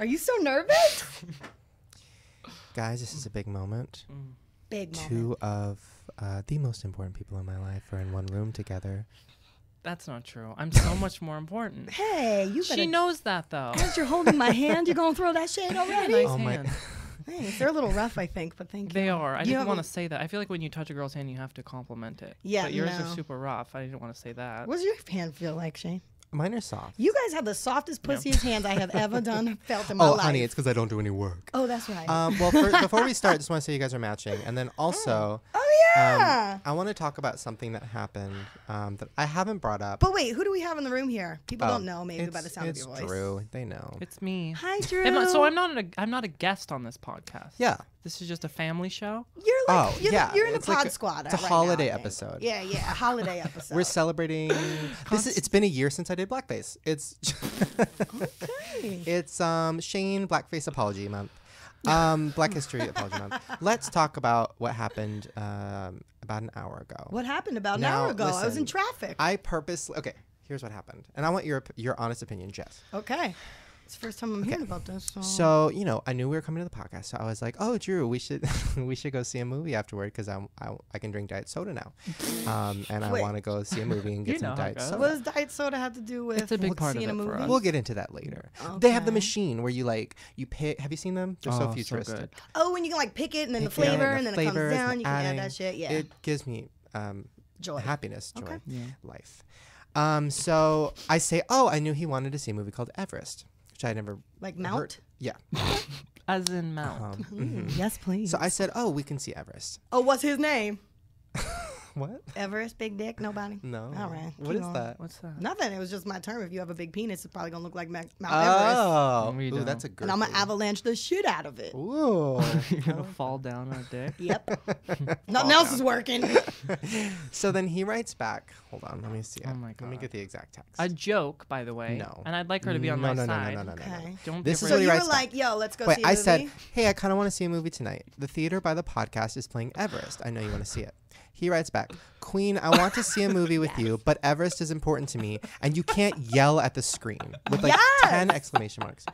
Are you so nervous? Guys, this is a big moment. Big moment. Two of the most important people in my life are in one room together. That's not true. I'm so much more important. Hey, you better... She knows that, though. As you're holding my hand, you're going to throw that shade already? Nice Oh, my- hand. Thanks. They're a little rough, I think, but thank you. They are. I You didn't have want a- to say that. I feel like when you touch a girl's hand, you have to compliment it. Yeah, But yours no. are super rough. I didn't want to say that. What does your hand feel like, Shane? Mine are soft. You guys have the softest, pussiest hands I have ever felt in my life. Honey, it's because I don't do any work. Oh, that's right. Before we start, just want to say you guys are matching. And then also, yeah. I want to talk about something that happened that I haven't brought up. But wait, who do we have in the room here? People don't know, maybe, by the sound of it's your voice. Drew. They know. It's me. Hi, Drew. So I'm not a guest on this podcast. Yeah. This is just a family show. You're like, you're in the It's like pod squad. it's a right holiday now, I think. episode. Yeah, a holiday episode. We're celebrating. It's been a year since I did blackface. It's Okay. it's Shane Blackface Apology Month. Black History Apology Month. Let's talk about what happened about an hour ago. What happened about an Now, hour ago? I was listen, in traffic. Okay, here's what happened. And I want your honest opinion, Jess. Okay. It's the first time I'm hearing about this. So, I knew we were coming to the podcast. So I was like, oh, Drew, we should go see a movie afterward because I can drink diet soda now. And I Wait. want to go see a movie and get You know some how it diet goes. soda. What does diet soda have to do with It's a big part of seeing it a for movie? us. We'll get into that later. They have the Okay. machine where you pick. Have you seen them? They're so Oh, futuristic. good. Oh, and you can pick it and then the Pick it, flavor, the and then it comes flavors, down. the You can add adding. that shit. Yeah. It gives me Joy. happiness, joy, Okay. Yeah. life. So I say, oh, I knew he wanted to see a movie called Everest, which I never Like heard. Mount? Yeah. As in Mount. Yes, please. So I said, oh, we can see Everest. Oh, what's his name? What? Everest, big dick, nobody? No. All right. What keep is going. that? What's that? Nothing. It was just my term. If you have a big penis, it's probably going to look like Mount Everest. Oh, We ooh, don't. that's a good. And I'm going to avalanche the shit out of it. Ooh. You're gonna fall down on a dick. Yep. Nothing else is working. So then he writes back. Hold on, let me see. Oh my Let me God. get the exact text. A joke, by the way. No. And I'd like her to be on my side. No. Okay. Don't This give is her what So he you were writes back. like, yo, let's go Wait, see a I movie? said, hey, I kind of want to see a movie tonight. The theater by the podcast is playing Everest. I know you want to see it. He writes back, Queen, I want to see a movie with you, but Everest is important to me, and you can't yell at the screen with like Yes! 10 exclamation marks.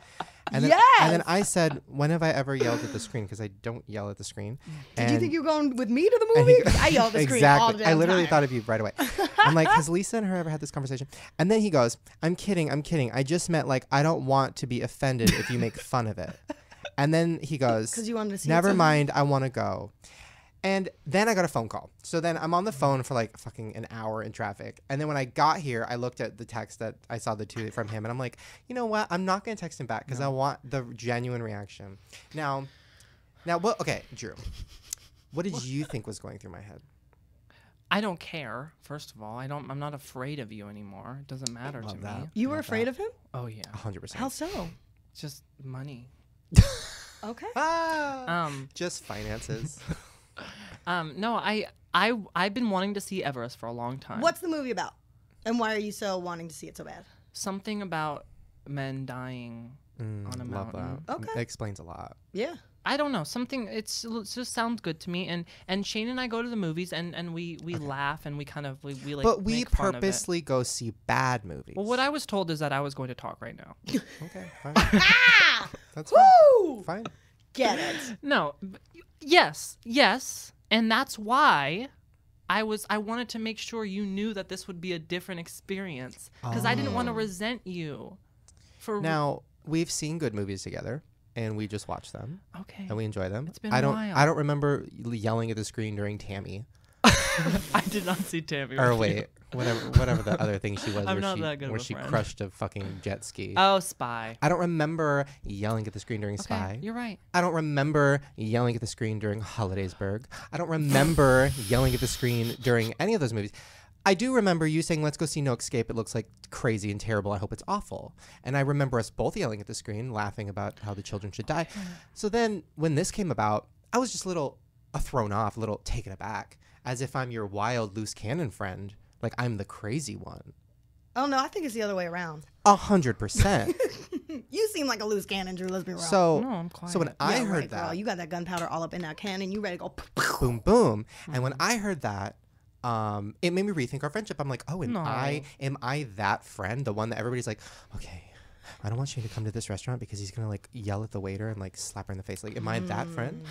And then, and then I said, when have I ever yelled at the screen? Because I don't yell at the screen. Did you think you were going with me to the and movie? he- I yell at the screen exactly. all the damn I literally time. thought of you right away. I'm like, has Lisa and her ever had this conversation? And then he goes, I'm kidding. I just meant like, I don't want to be offended if you make fun of it. And then he goes, 'Cause you wanted to see it never so mind, I want to go. And then I got a phone call. So then I'm on the phone for like fucking an hour in traffic. And then when I got here, I looked at the text that I saw the two from him. And I'm like, you know what? I'm not going to text him back because I want the genuine reaction. Now, what? Okay, Drew. What did you think was going through my head? I don't care. First of all, I'm not afraid of you anymore. It doesn't matter to Love that. me. You were afraid of him? Oh yeah. 100%. How so? It's just money. Okay. Just finances. No, I've been wanting to see Everest for a long time. What's the movie about? And why are you so wanting to see it so bad? Something about men dying on a Love mountain. that. Okay. That explains a lot. Yeah. I don't know. Something it just sounds good to me. And Shane and I go to the movies and we laugh and we kind of we like But we make fun of it. purposely go see bad movies. Well, what I was told is that I was going to talk right now. Okay, fine. Ah! That's fine. Woo! Fine. Get it. No. Yes. And that's why I wanted to make sure you knew that this would be a different experience because I didn't want to resent you for Now, we've seen good movies together and we just watch them Okay. and we enjoy them. It's been I a don't while. I don't remember yelling at the screen during Tammy. I did not see Tammy. Or with you. wait, whatever the other thing she was I'm not that good of where a she friend. crushed a fucking jet ski. Oh, Spy. I don't remember yelling at the screen during Okay, Spy. you're right. I don't remember yelling at the screen during Holidaysburg. I don't remember yelling at the screen during any of those movies. I do remember you saying, let's go see No Escape. It looks like crazy and terrible. I hope it's awful. And I remember us both yelling at the screen, laughing about how the children should die. So then when this came about, I was just a little thrown off, a little taken aback, as if I'm your wild, loose cannon friend. Like I'm the crazy one. Oh, no, I think it's the other way around. 100%. You seem like a loose cannon, Drew. Let's be real. So, No, I'm quiet. so when I Yeah, heard right, that, girl. You got that gunpowder all up in that cannon. You ready to go. boom, boom. And when I heard that, it made me rethink our friendship. I'm like, oh, am No. I that friend, the one that everybody's like, okay, I don't want Shane to come to this restaurant because he's gonna like yell at the waiter and like slap her in the face. Like, am I that friend?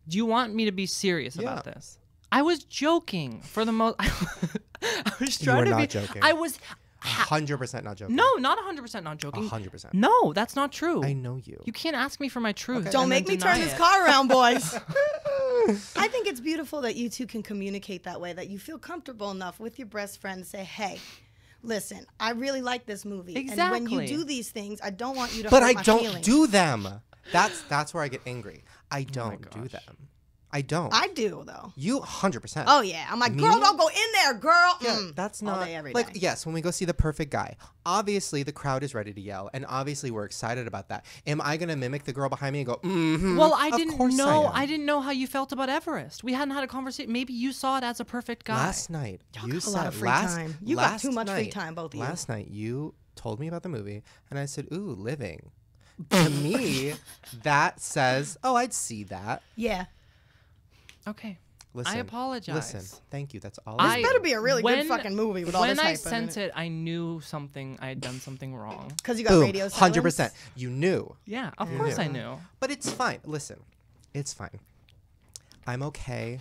Do you want me to be serious about this? I was joking for the most. I was trying to be. Joking. I was 100% not joking. No, not 100% not joking. 100%. No, that's not true. I know you. You can't ask me for my truth. Okay. Don't make me turn deny this it. car around, boys. I think it's beautiful that you two can communicate that way, that you feel comfortable enough with your best friend to say, hey, listen, I really like this movie. And when you do these things, I don't want you to hurt my feelings. But I don't do them. That's where I get angry. I don't do them. I don't. I do, though. You 100%. Oh, yeah. I'm like, girl, don't go in there, girl. Yeah, that's not all day, every like day. yes. When we go see The Perfect Guy, obviously the crowd is ready to yell, and obviously we're excited about that. Am I gonna mimic the girl behind me and go? Mm-hmm? Well, I Of didn't course know. I I didn't know how you felt about Everest. We hadn't had a conversation. Maybe you saw it as a perfect guy. Last night, you got a lot said of free time. You got too much free time, both of you. Last night, you told me about the movie, and I said, "Ooh, living." To me, that says, "Oh, I'd see that." Yeah. Okay. Listen, I apologize. Listen, thank you. That's all. This better be a really good fucking movie with all this When I hype in sent it. it, I knew I had done something wrong. Because you got Boom, radio silence? 100%. You knew. Yeah, of course I knew. But it's fine. Listen, it's fine. I'm okay.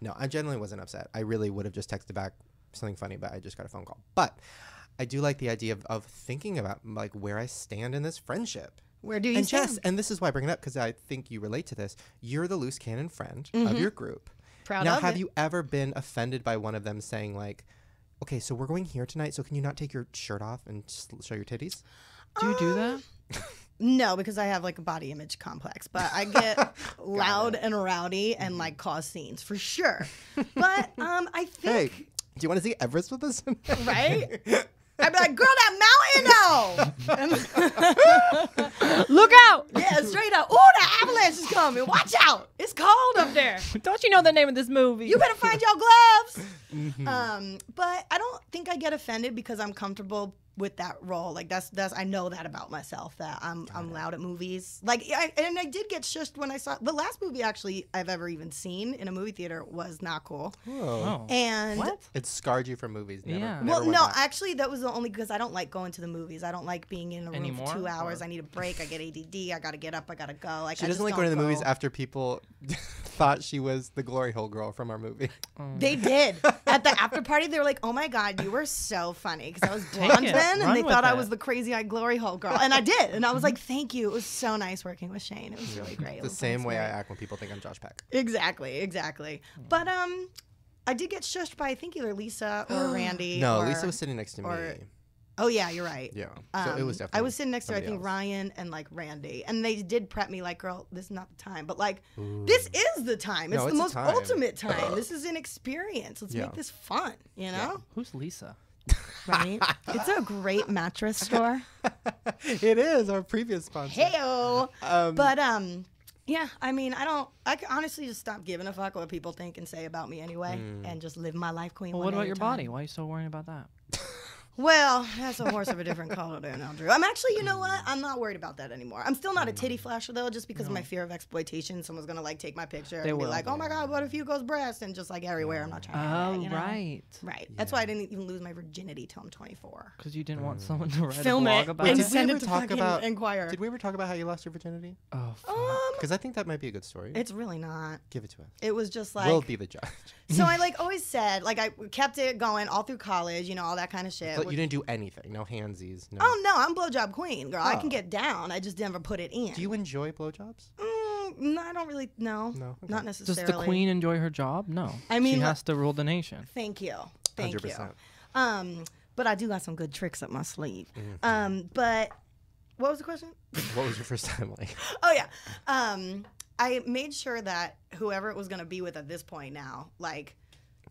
No, I genuinely wasn't upset. I really would have just texted back something funny, but I just got a phone call. But I do like the idea of thinking about like where I stand in this friendship. Where do you And stand? Jess, and this is why I bring it up because I think you relate to this. You're the loose cannon friend of your group. Proud now, of have it. you ever been offended by one of them saying like, "Okay, so we're going here tonight, so can you not take your shirt off and just show your titties?" Do you do that? No, because I have like a body image complex, but I get loud and rowdy and like cause scenes for sure. But I think, Hey, do you want to see Everest with us? right? I'd be like, girl, that mountain though. Look out! Yeah, straight up. Ooh, the avalanche is coming. Watch out. It's cold up there. Don't you know the name of this movie? You better find your gloves. But I don't think I get offended because I'm comfortable with that role. Like that's I know that about myself, that I'm loud at movies. Like I did get shushed when I saw the last movie actually I've ever even seen in a movie theater was Not Cool. Whoa. And What? It scarred you from movies. Never, Yeah. never well, went no, back. actually, that was the only because I don't like going to the movies. I don't like being in a room Anymore, for 2 hours. or- I need a break. I get ADD. I gotta get up. I gotta go. Like She I doesn't just like going to don't the movies go. after people thought she was the glory hole girl from our movie. They did at the after party. They were like, "Oh my god, you were so funny," because I was Take blonde it. then, Run and they with thought I it. was the crazy-eyed glory hole girl, and I did. And I was like, "Thank you. It was so nice working with Shane. It was really great." It The was same way I great. act when people think I'm Josh Peck. Exactly. But I did get shushed by I think either Lisa or Randy. No, or, Lisa was sitting next to or- me. Oh yeah, you're right. Yeah. So it was definitely. I was sitting next to I somebody think else. Ryan and like Randy, and they did prep me like, "Girl, this is not the time." But like, this is the time. It's No, the it's the most time. ultimate time. This is an experience. Let's Yeah. make this fun. You know, Who's Lisa? right? It's a great mattress store. It is our previous sponsor. Heyo. But yeah. I mean, I can honestly just stop giving a fuck what people think and say about me anyway, and just live my life queen. Well, one what day about at a your time. body? Why are you so worried about that? Well, that's a horse of a different color there now, Drew. I'm actually, you know what? I'm not worried about that anymore. I'm still not a titty flasher, though, just because of my fear of exploitation. Someone's going to, like, take my picture They and be will. like, oh, my God, what if Hugo's breast? And just, like, everywhere. I'm not trying to do Oh, that, you know? right. Right. That's why I didn't even lose my virginity till I'm 24. Because you didn't want someone to write Film a blog it about and it. did we send ever it to talk fucking about- Enquirer. Did we ever talk about how you lost your virginity? Oh, fuck. Because I think that might be a good story. It's really not. Give it to us. It was just like... We'll be the judge. So I, like, always said, like, I kept it going all through college, you know, all that kind of shit. But you didn't do anything. No handsies. No. Oh, no, I'm blowjob queen, girl. I Oh. can get down. I just never put it in. Do you enjoy blowjobs? No, I don't really. No, No? Okay. not Does necessarily. the queen enjoy her job? No. I mean, she look- has to rule the nation. Thank you. Thank 100%. you. But I do got some good tricks up my sleeve. But what was the question? What was your first time like? Oh yeah. I made sure that whoever it was gonna be with at this point now, like,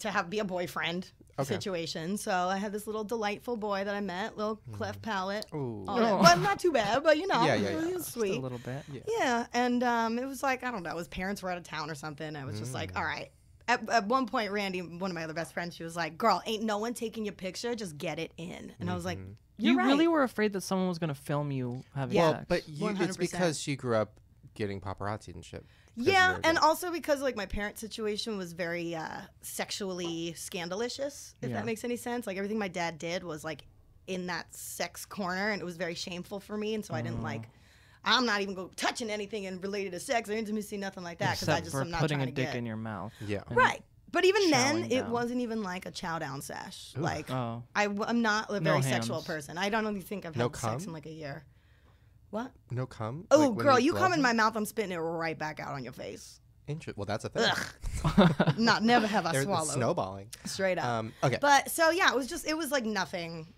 to be a boyfriend situation. So I had this little delightful boy that I met, little cleft palate. Ooh. all that. Well, not too bad, but you know, Yeah. he was Just sweet. a little bit. Yeah, and it was like, I don't know, his parents were out of town or something. I was just like, all right. At one point, Randy, one of my other best friends, she was like, girl, ain't no one taking your picture, just get it in. And I was like, you're You right. really were afraid that someone was going to film you having Yeah. sex. But you, it's 100%. because she grew up getting paparazzi and shit. 'Cause Yeah, you're and like- also because, like, my parents' situation was very sexually scandalous, if Yeah. that makes any sense. Like, everything my dad did was, like, in that sex corner, and it was very shameful for me, and so I didn't like. I'm not even touching anything and related to sex or intimacy, nothing like that, because I just am not putting trying a to dick get in your mouth. Yeah. right. But even then, Chowing it down. wasn't even like a chow down sesh. Ooh. Like Oh. I'm not a very sexual hands. person. I don't even think I've No had sex cum? in like a year. What? No cum? Oh, Like, when girl, you blow come in them? my mouth, I'm spitting it right back out on your face. Well, that's a thing. Ugh. Never have I They're swallowed. snowballing. Straight up. Okay. But so yeah, it was like nothing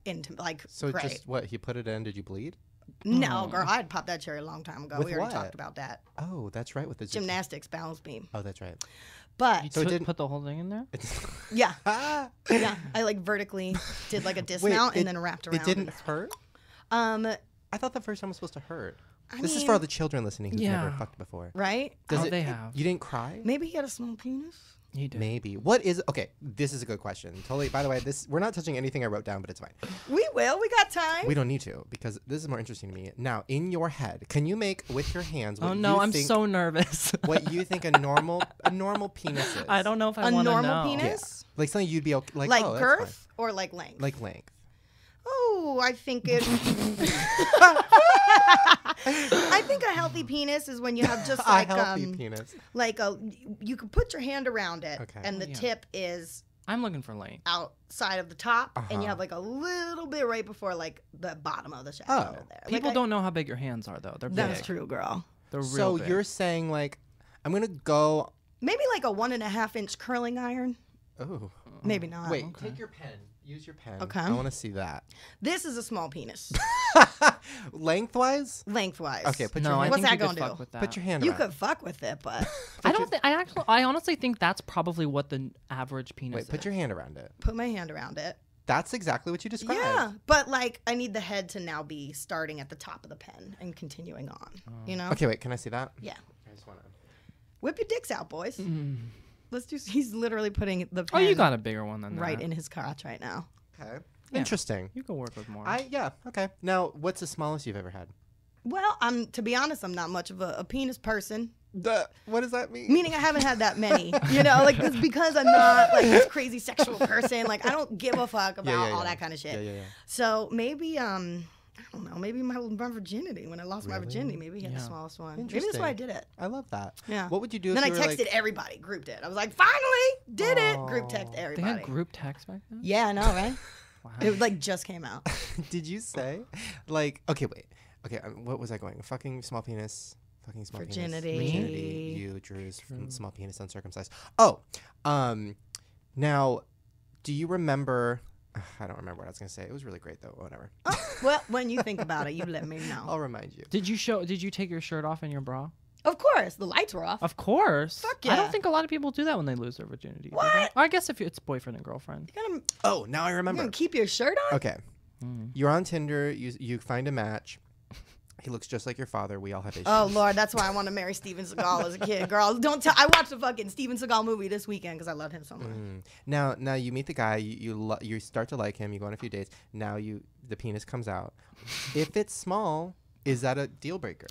into like So great. just what? He put it in. Did you bleed? No, girl, I'd popped that cherry a long time ago. With We already what? talked about that. Oh, that's right. With the Gymnastics balance beam. Oh, that's right. But You So it didn't- put the whole thing in there? yeah, Ah! yeah, I like vertically did like a dismount and then wrapped around. It didn't hurt. I I thought the first time was supposed to hurt. I This is mean, for all the children listening who've never Yeah. fucked before. right. Does Oh, they have. You didn't cry? Maybe he had a small penis. You did. Maybe. What is okay? This is a good question. Totally. By the way, we're not touching anything I wrote down, but it's fine. We will. We got time. We don't need to because this is more interesting to me. Now, in your head, can you make with your hands? What Oh no, you I'm think, so nervous. What you think a normal penis is? I don't know if I a want to know. normal penis, Like something you'd be okay, like. like oh, that's girth or like length. fine. Like length. Oh, I think it. I think a healthy penis is when you have just like a healthy penis. like you can put your hand around it, Okay. and the Yeah. tip is I'm looking for length. outside of the top, and Uh-huh. you have like a little bit right before like the bottom of the shaft Oh. under there. People Like, don't know how big your hands are though. They're That's big. true, girl. They're real So big. you're saying like, I'm gonna go. Maybe like a 1.5 inch curling iron. Oh. Maybe not. Wait. okay. Take your pen. Use your pen. Okay. I want to see that. This is a small penis, Lengthwise. lengthwise. Okay. Put no, your I hand. What's think that you could gonna fuck do? with that. Put your hand. You around. could fuck with it, but I don't think. I honestly think that's probably what the average penis Wait. is. Put your hand around it. put my hand around it. That's exactly what you described. Yeah, but like I need the head to now be starting at the top of the pen and continuing on. You know? Okay. Wait. Can I see that? Yeah. I just want to. Whip your dicks out, boys. Let's do. He's literally putting the Oh, pen you got a bigger one than that. right in his crotch right now. Okay. Yeah. Interesting. You can work with more. Yeah. Okay. Now, what's the smallest you've ever had? Well, to be honest, I'm not much of a penis person. What does that mean? Meaning I haven't had that many. You know, like it's because I'm not like this crazy sexual person. Like I don't give a fuck about all that kind of shit. Yeah. So maybe I don't know. Maybe my virginity when I lost my virginity. Maybe he had the Yeah. smallest one. Maybe that's why I did it. I love that. Yeah. What would you do Then I if you were texted like, everybody, grouped it. I was like, finally did it. Group text Aw. they everybody. had group text back then. Yeah, I know, right? Wow. It like just came out. did you say, like, okay, wait. Okay, what was I going? Fucking small penis. Fucking small Virginity. penis. Virginity. You, Drew's from small penis uncircumcised. Oh, now, do you remember? I don't remember what I was gonna say. It was really great though. Whatever. Well, when you think about it, you let me know. I'll remind you. Did you take your shirt off in your bra? Of course, the lights were off. Of course. Fuck I yeah. don't think a lot of people do that when they lose their virginity. do they? What? Or I guess if it's boyfriend and girlfriend. Oh, now I You're remember. gonna keep your shirt on? Okay, you're on Tinder. You find a match. He looks just like your father. We all have issues. Oh Lord, that's why I want to marry Steven Seagal as a kid. Girl, don't tell. I watched the fucking Steven Seagal movie this weekend because I loved him so much. Now you meet the guy. You start to like him. You go on a few dates. Now the penis comes out. If it's small, is that a deal breaker?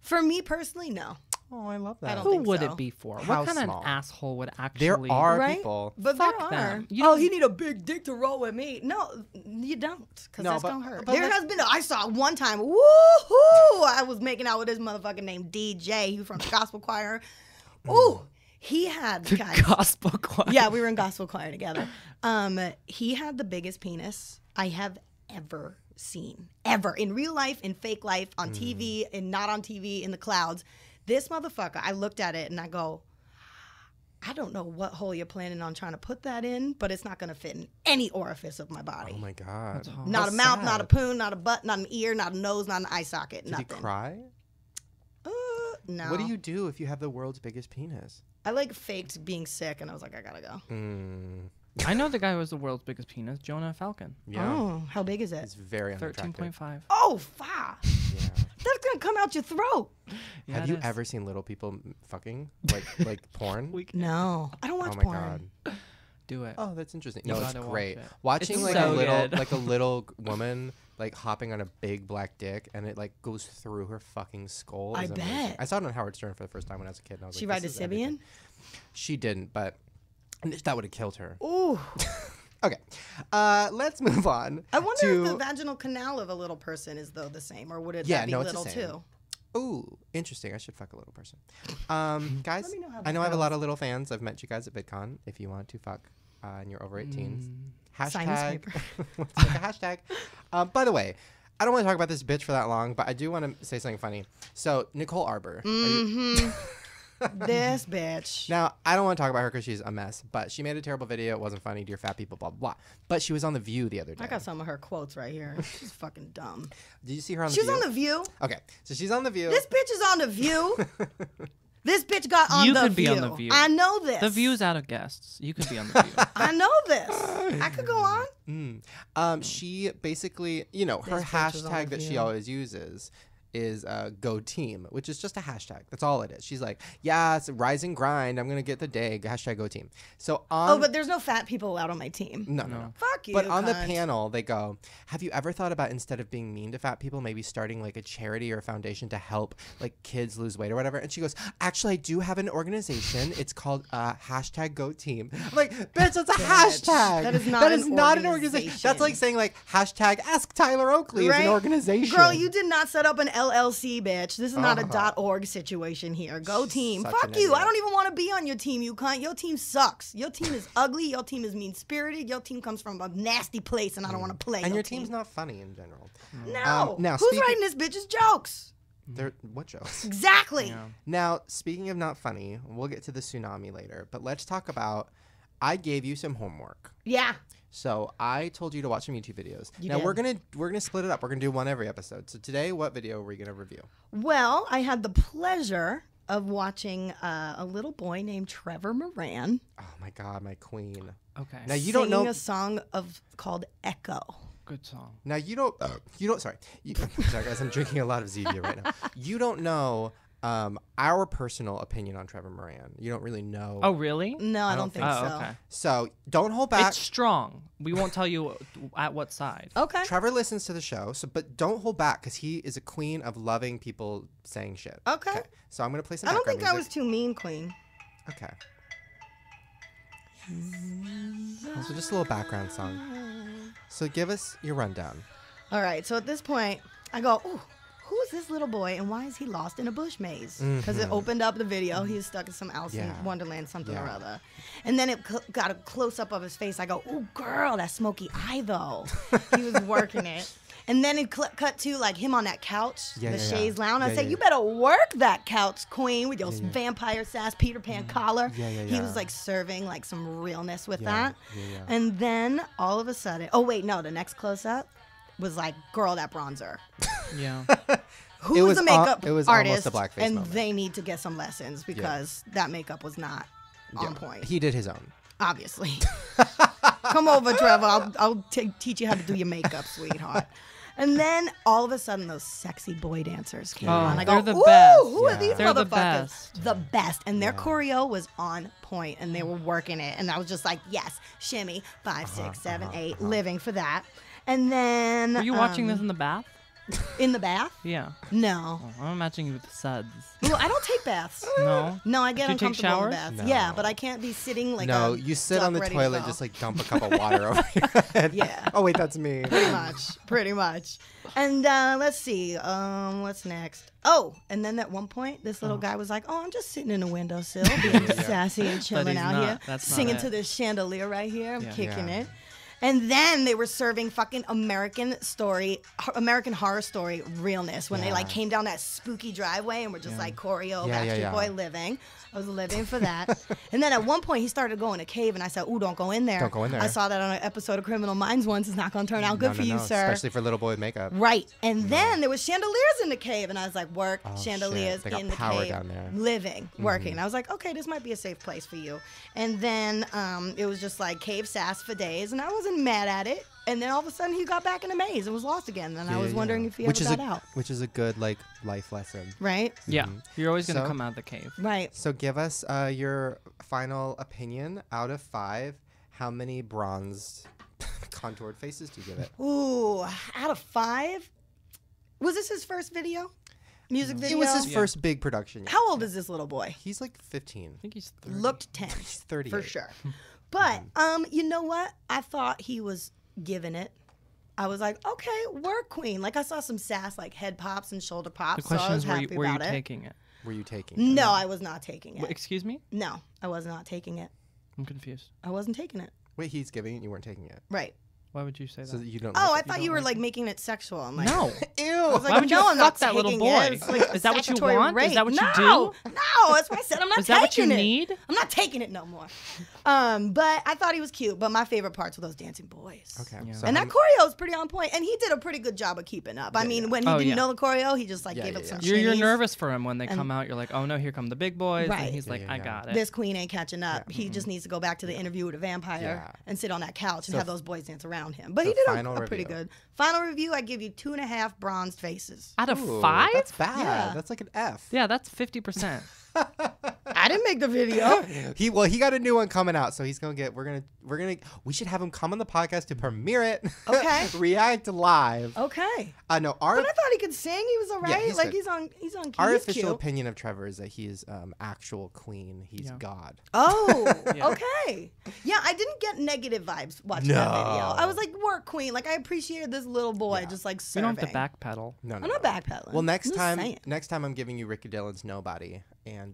For me personally, no. Oh, I love that. I don't Who think would so. it be for? How What kind small? of an asshole would actually? There are Right? people. But Fuck there are. them. You Oh, don't- he need a big dick to roll with me. No, you don't, because No, that's but- gonna hurt. but There let's- has been. I saw one time. Woohoo! I was making out with this motherfucker named DJ. He was from the gospel choir. Ooh, he had guys. Gospel choir. Yeah, we were in gospel choir together. He had the biggest penis I have ever seen, ever in real life, in fake life, on TV, and not on TV, in the clouds. This motherfucker, I looked at it and I go, I don't know what hole you're planning on trying to put that in, but it's not going to fit in any orifice of my body. Oh my god. Not How a mouth, not a sad. poon, not a butt, not an ear, not a nose, not an eye socket, Did nothing. he cry? No. What do you do if you have the world's biggest penis? I like faked being sick, and I was like, I gotta go. I know the guy who has the world's biggest penis, Jonah Falcon. Yeah. Oh, how big is it? It's very unattractive. 13.5. Oh, fuck. Yeah. That's gonna come out your throat. Yeah, Have it you is. ever seen little people fucking like porn? No, I don't watch Oh my porn. god. Do it. Oh, that's interesting. You No, it's gotta watch great. it. Watching It's like so a little good. like a little woman like hopping on a big black dick and it like goes through her fucking skull. I is amazing. bet. I saw it on Howard Stern for the first time when I was a kid. And I was She like, ride a this is everything. Sibian? She didn't, but that would have killed her. Ooh. Okay. Let's move on. I wonder to... if the vaginal canal of a little person is though the same, or would it Yeah, that be no, it's little the same. too? Ooh, interesting. I should fuck a little person. Guys, Let me know how I know I that have a lot goes. of little fans. I've met you guys at VidCon. If you want to fuck and you're over 18s, Sign this hashtag. paper. Let's make a hashtag. By the way, I don't want to talk about this bitch for that long, but I do want to say something funny. So, Nicole Arbor. This bitch. Now, I don't want to talk about her because she's a mess, but she made a terrible video. It wasn't funny. Dear fat people, blah, blah, blah. But she was on The View the other day. I got some of her quotes right here. She's fucking dumb. Did you see her on The She's View? on The View. Okay, so she's on The View. This bitch is on The View. This bitch got on You The could View. be on The View. I know this. The View's out of guests. You could be on The View. I know this. I could go on. She basically, you know, her This bitch was on hashtag The that she View. always uses is go team, which is just a hashtag. That's all it is. She's like, yeah, it's a rise and grind. I'm going to get the day. Hashtag go team. So on... Oh, but there's no fat people allowed on my team. No. Fuck you, But on the cunt. panel, they go, have you ever thought about, instead of being mean to fat people, maybe starting like a charity or a foundation to help like kids lose weight or whatever? And she goes, actually, I do have an organization. It's called hashtag go team. I'm like, bitch, that's a hashtag. That is not an organization. That's like saying like hashtag ask Tyler Oakley is an organization. Girl, you did not set up an LLC, bitch. This is not a .org situation here. Go team. Such Fuck an you. idiot. I don't even want to be on your team, you cunt. Your team sucks. Your team is ugly. Your team is mean-spirited. Your team comes from a nasty place, and I don't want to play And your team. team's not funny in general. No. now, Who's speaking- writing this bitch's jokes? What jokes? Exactly. Yeah. Now, speaking of not funny, we'll get to the tsunami later, but let's talk about, I gave you some homework. Yeah. So I told you to watch some YouTube videos. You now did. we're gonna split it up. We're gonna do one every episode. So today, what video are we gonna review? Well, I had the pleasure of watching a little boy named Trevor Moran Oh my God, my queen. Okay. Now you don't know. singing a song called Echo. Good song. Now you don't. Sorry, sorry guys. I'm drinking a lot of Zevia right now. You don't know our personal opinion on Trevor Moran. You don't really know. Oh, really? No, I don't think Oh, so. okay. So don't hold back. It's strong. We won't tell you at what side. Okay. Trevor listens to the show, but don't hold back because he is a queen of loving people saying shit. Okay. So I'm gonna play some. I don't background think I was music. too mean, Queen. Okay. So just a little background song. So give us your rundown. All right. So at this point, I go, ooh, who is this little boy and why is he lost in a bush maze? Because it opened up the video. He's stuck in some Alice in Yeah. Wonderland, something or Yeah. other. And then it got a close up of his face. I go, ooh, girl, that smoky eye, though. He was working it. And then it cut to like him on that couch, Yeah, the yeah, chaise yeah. lounge. I Yeah, said, yeah, you yeah. better work that couch, Queen, with your Yeah, yeah. vampire sass Peter Pan collar. Yeah, yeah, He yeah. was like serving like some realness with Yeah, that. yeah, yeah. And then all of a sudden, oh wait, no, the next close up was like, girl, that bronzer. Yeah. Who's It was the makeup it was almost artist? a blackface and moment. they need to get some lessons because that makeup was not on point. He did his own. Obviously. Come over, Trevor. I'll teach you how to do your makeup, sweetheart. And then all of a sudden, those sexy boy dancers came on. I go, they're the ooh, best. who are Yeah. these They're the motherfuckers? best. The best. And their choreo was on point, and they were working it. And I was just like, yes, shimmy, 5, 6, 7, 8, living for that. And then Were you watching this in the bath? in the bath? Yeah. No. Oh, I'm imagining you with suds. Well, I don't take baths. No. No, I get Do you take uncomfortable in the showers? bath. No. Yeah, but I can't be sitting like No, a you sit duck on the ready to toilet, go. just like dump a cup of water over your head. Yeah. Oh wait, that's me. pretty much. And let's see, what's next? Oh, and then at one point, this little guy was like, "Oh, I'm just sitting in a windowsill, being sassy and chilling he's out not. here, That's not singing it. to this chandelier right here. I'm Yeah. kicking Yeah. it." And then they were serving fucking American Horror Story realness when they like Yeah. came down that spooky driveway and were just like choreo, Yeah, Backstreet yeah. Boy living. I was living for that. And then at one point he started to go in a cave and I said, "Ooh, don't go in there." Don't go in there. I saw that on an episode of Criminal Minds once. It's not going to turn out good for you, sir. Especially for little boy with makeup. Right. And then there was chandeliers in the cave. And I was like, work, Oh, chandeliers shit. They got in the power cave. down there. Living, working. And I was like, okay, this might be a safe place for you. And then it was just like cave sass for days. And I wasn't mad at it. And then all of a sudden he got back in the maze and was lost again. And I was wondering if he which ever is got out. Which is a good like life lesson. Right? Yeah. You're always going to So- come out of the cave. Right. So give us your final opinion out of 5. How many bronzed contoured faces do you give it? Ooh, out of 5? Was this his first video? Music video? It was his first big production. How old is this little boy? He's like 15. I think he's 30. Looked 10. He's 38. For sure. But you know what? I thought he was giving it. I was like, okay, work queen. Like I saw some sass, like head pops and shoulder pops. The question so I was is, happy were you about it. taking it? Were you taking it? No, I was not taking it. Excuse me? No, I was not taking it. I'm confused. I wasn't taking it. Wait, he's giving it, you weren't taking it. Right. Why would you say that? So that you don't. Oh, I like it. thought you were like making it sexual. I'm like, No. Ew. I was like, Why would you no, I'm not fuck that little taking boy? it. It's like Is that what you statutory want? Is rape. that what you No, do? no, that's what I said. I'm not Is that what you taking it. need? I'm not taking it no more. But I thought he was cute. But my favorite parts were those dancing boys. Okay. Yeah. So And how that choreo is pretty on point. And he did a pretty good job of keeping up. I mean, when he Oh, didn't yeah. know the choreo, he just like Yeah, gave yeah, it some yeah. You're shimmies. nervous for him when they And- come out. You're like, oh no, here come the big boys. Right. And he's Yeah, like, yeah, I yeah. got it. This queen ain't catching up. Yeah. He just needs to go back to the interview with a vampire Yeah. and sit on that couch and So have those boys dance around him. But so he did final a pretty review. good. Final review, I give you 2.5 bronzed faces. Out of Ooh, 5? That's bad. Yeah. That's like an F. Yeah, that's 50%. I didn't make the video. He got a new one coming out, so he's gonna get. We should have him come on the podcast to premiere it. Okay. React live. Okay. No, our But I thought he could sing. He was all right. he's like good. he's on key. our He's official cute. opinion of Trevor is that he is actual queen. He's Yeah. God. Oh, Yeah. okay. Yeah, I didn't get negative vibes watching No. that video. I was like, work queen. Like I appreciated this little boy Yeah. just like You serving. don't have to backpedal. No, no. I'm not no. backpedaling. Well, next I'm just saying. time I'm giving you Ricky Dillon's Nobody, and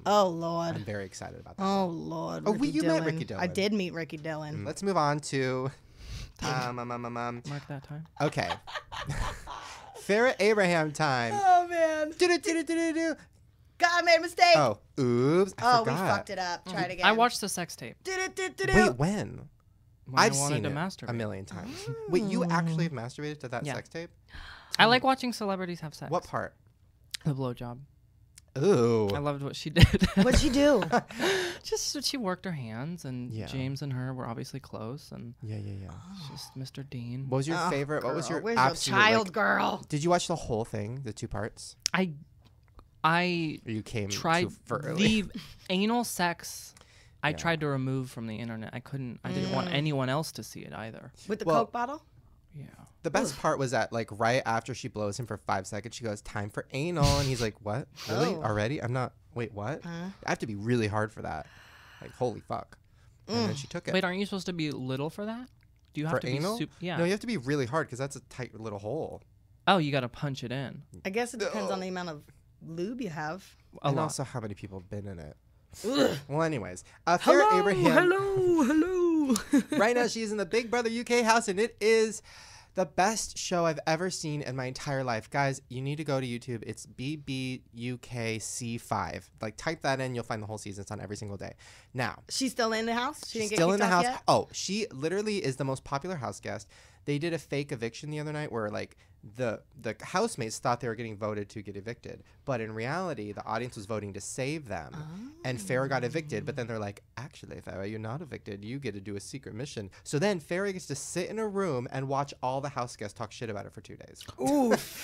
Oh I'm Lord. very excited about that. Oh Lord. Oh, Ricky you met Dillon. Ricky Dillon. I did meet Ricky Dillon. Let's move on to. Mark that time. Okay. Farrah Abraham time. Oh man. Do-do-do-do-do-do. God made a mistake. Oh, oops. I Oh, we forgot. fucked it up. Try it again. I watched the sex tape Do-do-do-do-do. Wait, when? when I've I wanted seen to it masturbate. a million times. Wait, you actually have masturbated to that Yeah. sex tape? I like watching celebrities have sex. What part? The blowjob. Ooh. I loved what she did. What'd you do? Just that she worked her hands, and Yeah. James and her were obviously close, and Yeah, yeah, yeah. just Mr. Dean. What was your Oh, favorite? What was girl, your where's absolute your child like, girl? Did you watch the whole thing, the 2 parts? I Or you came tried too for early? the anal sex. I Yeah. tried to remove from the internet. I couldn't. I didn't want anyone else to see it either. With the Well- Coke bottle? Yeah. The best part was that, like, right after she blows him for 5 seconds, she goes, "Time for anal," and he's like, "What? Really? Oh. Already? I'm not. Wait, what? I have to be really hard for that. Like, holy fuck." And then she took it. Wait, aren't you supposed to be little for that? Do you have for to anal? be yeah. No, you have to be really hard because that's a tight little hole. Oh, you got to punch it in. I guess it depends on the amount of lube you have. A and lot. also how many people have been in it. Well, anyways, Farrah Abraham. hello. Right now, she's in the Big Brother UK house, and it is the best show I've ever seen in my entire life. Guys, you need to go to YouTube. It's BBUKC5. Like, type that in. You'll find the whole season. It's on every single day. Now, She's still in the house? She she's didn't get still in kicked the off house. yet? Oh, she literally is the most popular house guest. They did a fake eviction the other night where, like, the housemates thought they were getting voted to get evicted, but in reality the audience was voting to save them. And Farrah got evicted, but then they're like, "Actually, Farrah, you're not evicted. You get to do a secret mission." So then Farrah gets to sit in a room and watch all the house guests talk shit about it for 2 days.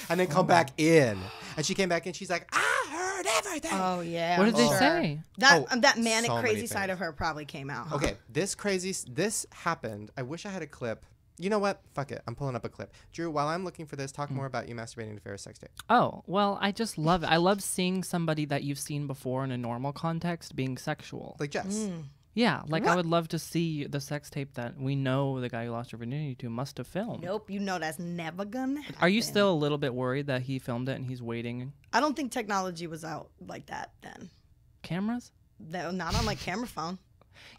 And then come back in. And she came back in, she's like, "I heard everything." Oh, yeah. What did I'm they sure. say? That, Oh, that manic, so many crazy side things. of her probably came out. Okay, this happened. I wish I had a clip. You know what? Fuck it. I'm pulling up a clip. Drew, while I'm looking for this, talk more about you masturbating to Farrah's sex tape. Oh, well, I just love it. I love seeing somebody that you've seen before in a normal context being sexual. Like Jess. Yeah, like I What? would love to see the sex tape that we know the guy who lost her virginity to must have filmed. Nope, you know that's never gonna happen. Are you still a little bit worried that he filmed it and he's waiting? I don't think technology was out like that then. Cameras? Not on like camera phone.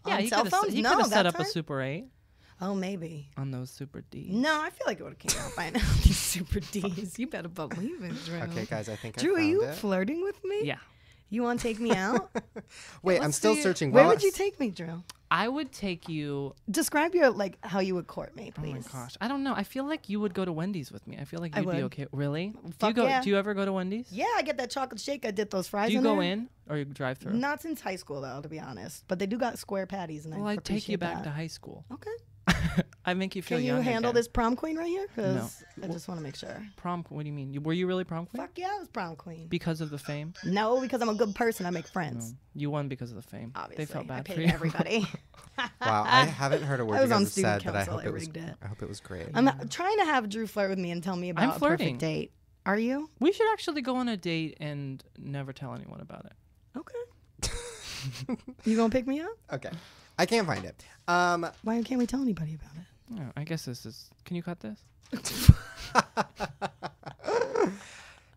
Yeah, On he cell could have phones? he No, could have set that up a time? Super 8 Oh, maybe. on those Super Ds. No, I feel like it would have came out by now. These Super Ds. You better believe it, Drew. Okay, guys, I think Drew, I are found you it. flirting with me? Yeah. You want to take me out? Wait, I'm Let's still see. searching. Where While would you take me, Drew? I would take you. Describe your how you would court me, Oh please. my gosh, I don't know. I feel like you would go to Wendy's with me. I feel like I you'd be would. okay. Really? Fuck do you go? yeah. Do you ever go to Wendy's? Yeah, I get that chocolate shake. I dip those fries Do you in go there. in or you drive through? Not since high school, though, to be honest. But they do got square patties, and Well, I I'd take you appreciate back that. to high school. Okay. I make you feel Can you young handle again. this prom queen right here? No. Because I just want to make sure. Prom? What do you mean? Were you really prom queen? Fuck yeah, I was prom queen. Because of the fame? No, because I'm a good person. I make friends. No. You won because of the fame. Obviously, They felt bad I for paid you. everybody. Wow, I haven't heard a word I was you on guys have student said, but I council. hope I it was. rigged it. I hope it was great. I'm trying to have Drew flirt with me and tell me about I'm a flirting. perfect date. Are you? We should actually go on a date and never tell anyone about it. Okay. You gonna pick me up? Okay. I can't find it. Why can't we tell anybody about it? Oh, I guess this is. Can you cut this?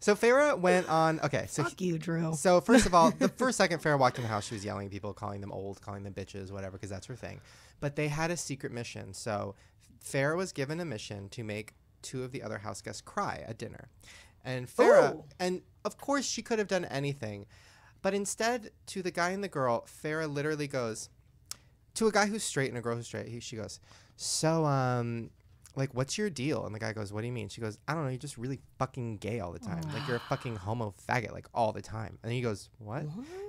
So Farrah went on. Okay, so Fuck you, Drew. So first of all, the first second Farrah walked in the house, she was yelling at people, calling them old, calling them bitches, whatever, because that's her thing. But they had a secret mission. So Farrah was given a mission to make 2 of the other house guests cry at dinner. And Farrah, and of course she could have done anything, but instead, to the guy and the girl, Farrah literally goes, to a guy who's straight and a girl who's straight, she goes, so, like, what's your deal? And the guy goes, what do you mean? She goes, I don't know, you're just really fucking gay all the time. Like, you're a fucking homo faggot, like, all the time. And he goes, what?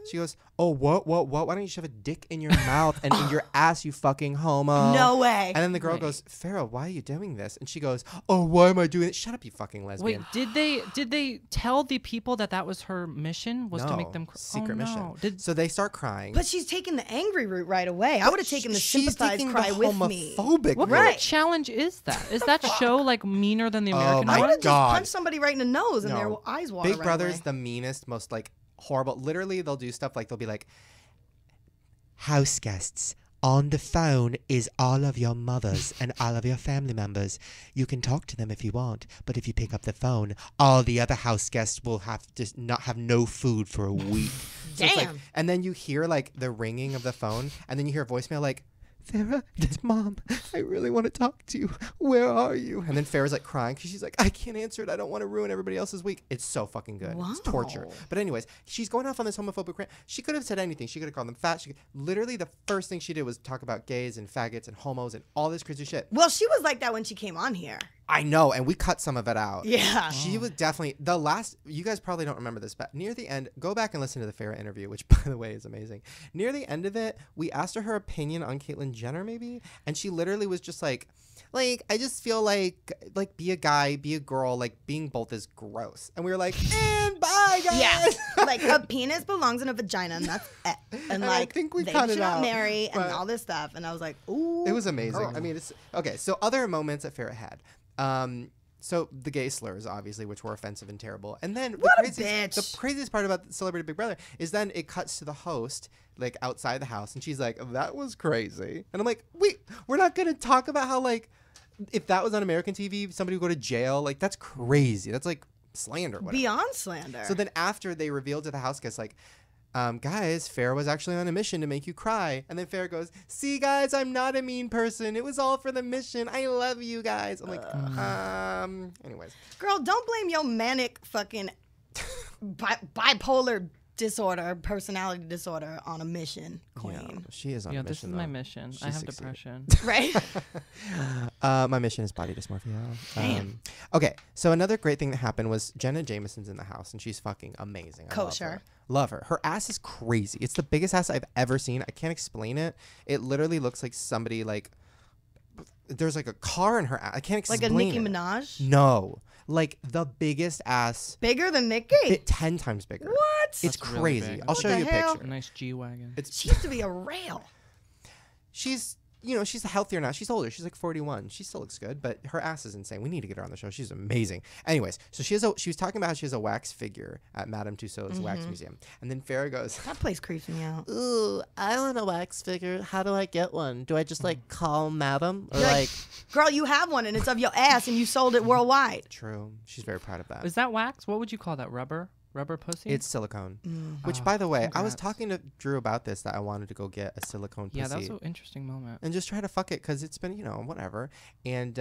She goes, oh, what? Why don't you shove a dick in your mouth and in your ass, you fucking homo? No way. And then the girl goes, Farrah, why are you doing this? And she goes, oh, why am I doing it? Shut up, you fucking lesbian. Wait, did they tell the people that was her mission? Was to make them secret mission. No. So they start crying. But she's taking the angry route right away. I would have taken the sympathize cry with me. Homophobic What route. kind of challenge is that? Is that show like meaner than the American my I one? would have just God. punched somebody right in the nose and No. their eyes water Big right Brother's away. the meanest, most like horrible. Literally, they'll do stuff like they'll be like, house guests. On the phone is all of your mothers and all of your family members. You can talk to them if you want, but if you pick up the phone, all the other house guests will have to not have no food for a week. So it's like, Damn. and then you hear like the ringing of the phone, and then you hear a voicemail like, Farrah, it's Mom. I really want to talk to you. Where are you? And then Farrah's like crying because she's like, I can't answer it. I don't want to ruin everybody else's week. It's so fucking good. It's torture. Wow. But anyways, she's going off on this homophobic rant. She could have said anything. She could have called them fat. Literally the first thing she did was talk about gays and faggots and homos and all this crazy shit. Well, she was like that when she came on here. I know, and we cut some of it out. Yeah. She was definitely the last. You guys probably don't remember this, but near the end, go back and listen to the Farrah interview, which by the way is amazing. Near the end of it, we asked her opinion on Caitlyn Jenner, maybe, and she literally was just like I just feel like be a guy, be a girl, like being both is gross, and we were like, and bye guys. Yeah. Like a penis belongs in a vagina, and that's it. And I like think we they cut it should not out, marry and but- all this stuff. And I was like, ooh. It was amazing. girl. I mean, it's okay. So other moments that Farrah had. So the gay slurs, obviously, which were offensive and terrible. And then What a the bitch. craziest part about Celebrity Big Brother is then it cuts to the host, like outside the house, and she's like, that was crazy. And I'm like, wait, we're not going to talk about how, like, if that was on American TV, somebody would go to jail. Like, that's crazy. That's like slander. Whatever. Beyond slander. So then after they revealed to the house guests, like, guys, Farrah was actually on a mission to make you cry. And then Farrah goes, see, guys, I'm not a mean person. It was all for the mission. I love you guys. I'm like, anyways. Girl, don't blame your manic fucking bipolar disorder, personality disorder on a mission, queen. Yeah, she is on a mission. This is my mission. I have succeeded. depression. Right? My mission is body dysmorphia. Okay, so another great thing that happened was Jenna Jameson's in the house, and she's fucking amazing. I Kosher. Love her. Her ass is crazy. It's the biggest ass I've ever seen. I can't explain it. It literally looks like somebody like there's like a car in her ass. I can't explain Like a Nicki it. Minaj? No, like the biggest ass. Bigger than Nicki? 10 times bigger. What? It's That's really crazy. big. I'll What show the you a hell? picture. A nice G-Wagon. She used to be a rail. She's she's healthier now. She's older. She's like 41. She still looks good, but her ass is insane. We need to get her on the show. She's amazing. Anyways, so she was talking about how she has a wax figure at Madame Tussauds Wax Museum. And then Farrah goes, That place creeps me out. Ooh, I want a wax figure. How do I get one? Do I just like call Madam or You're like? Girl, you have one and it's of your ass and you sold it worldwide. true. She's very proud of that. Is that wax? What would you call that? Rubber pussy? It's silicone. Which, Oh, by the way, I was congrats. talking to Drew about this, that I wanted to go get a silicone pussy. Yeah, that was an interesting moment. and just try to fuck it because it's been, whatever. And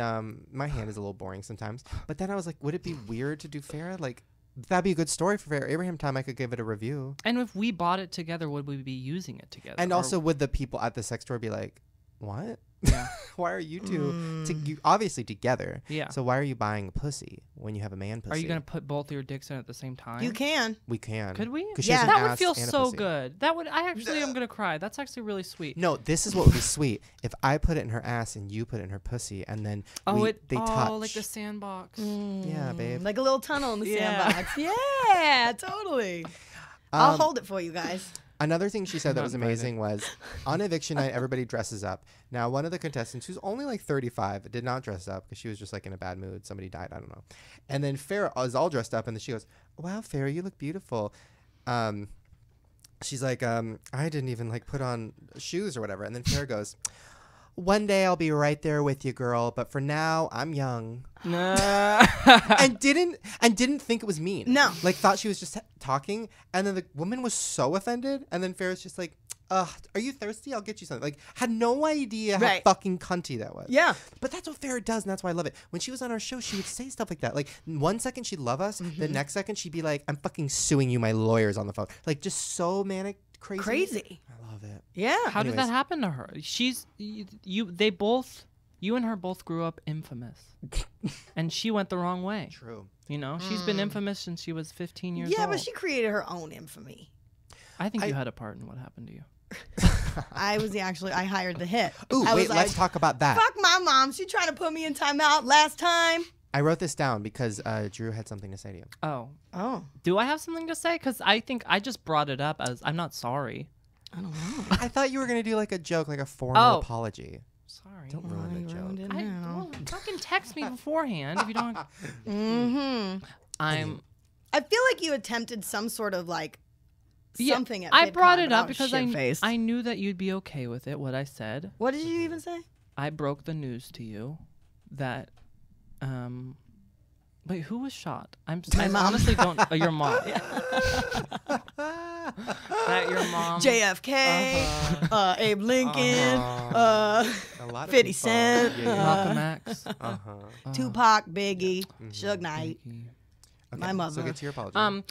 my hand is a little boring sometimes. But then I was like, would it be weird to do Farrah? Like, that'd be a good story for Farrah Abraham time. I could give it a review. And if we bought it together, would we be using it together? And Or- also, would the people at the sex store be like, what? Yeah. Why are you two you obviously together? Yeah. So why are you buying a pussy when you have a man pussy? Are you gonna put both your dicks in at the same time? You can. We can. Could we? 'Cause she has Yeah. an That would ass feel and a so pussy. good. That would. I actually am gonna cry. That's actually really sweet. No, this is what would be sweet. If I put it in her ass and you put it in her pussy, and then they touch. like the sandbox. Yeah, babe. Like a little tunnel in the Yeah. sandbox. Yeah, totally. I'll Um, hold it for you guys. Another thing she said that Not was invited. amazing was on eviction night, everybody dresses up. Now, one of the contestants, who's only like 35, did not dress up because she was just like in a bad mood. Somebody died. I don't know. And then Farrah is all dressed up, and then she goes, "Wow, Farrah, you look beautiful." she's like, I didn't even like put on shoes or whatever. And then Farrah goes, one day I'll be right there with you, girl. But for now, I'm young. and didn't think it was mean. No. Like thought she was just talking. And then the woman was so offended. And then Farrah's just like, are you thirsty? I'll get you something. Like, had no idea how fucking cunty that was. Yeah. But that's what Farrah does, and that's why I love it. When she was on our show, she would say stuff like that. Like, one second she'd love us, the next second she'd be like, I'm fucking suing you, my lawyer's on the phone. Like, just so manic, crazy. I love it. Yeah. How did that happen to her? You and her both grew up infamous. And she went the wrong way. True. You know, she's been infamous since she was 15 years old. Yeah, but she created her own infamy. I think you had a part in what happened to you. I hired the hit. Ooh, I wait, was let's talk about that. Fuck my mom. She trying to put me in timeout last time. I wrote this down because Drew had something to say to you. Oh. Do I have something to say? Because I think I just brought it up as I'm not sorry. I don't know. I thought you were going to do like a joke, like a formal apology. Sorry. Don't ruin the joke. Well, fucking text me beforehand if you don't. I feel like you attempted some sort of like something at I VidCon, brought it but up because shit-faced. I knew that you'd be okay with it, what I said. What did you even say? I broke the news to you that wait, who was shot? I mom. honestly don't your mom. That your mom. JFK, Abe Lincoln, a lot of 50 people. Cent, Malcolm X. Tupac, Biggie, Suge Knight, Biggie. my mother. So get to your apology.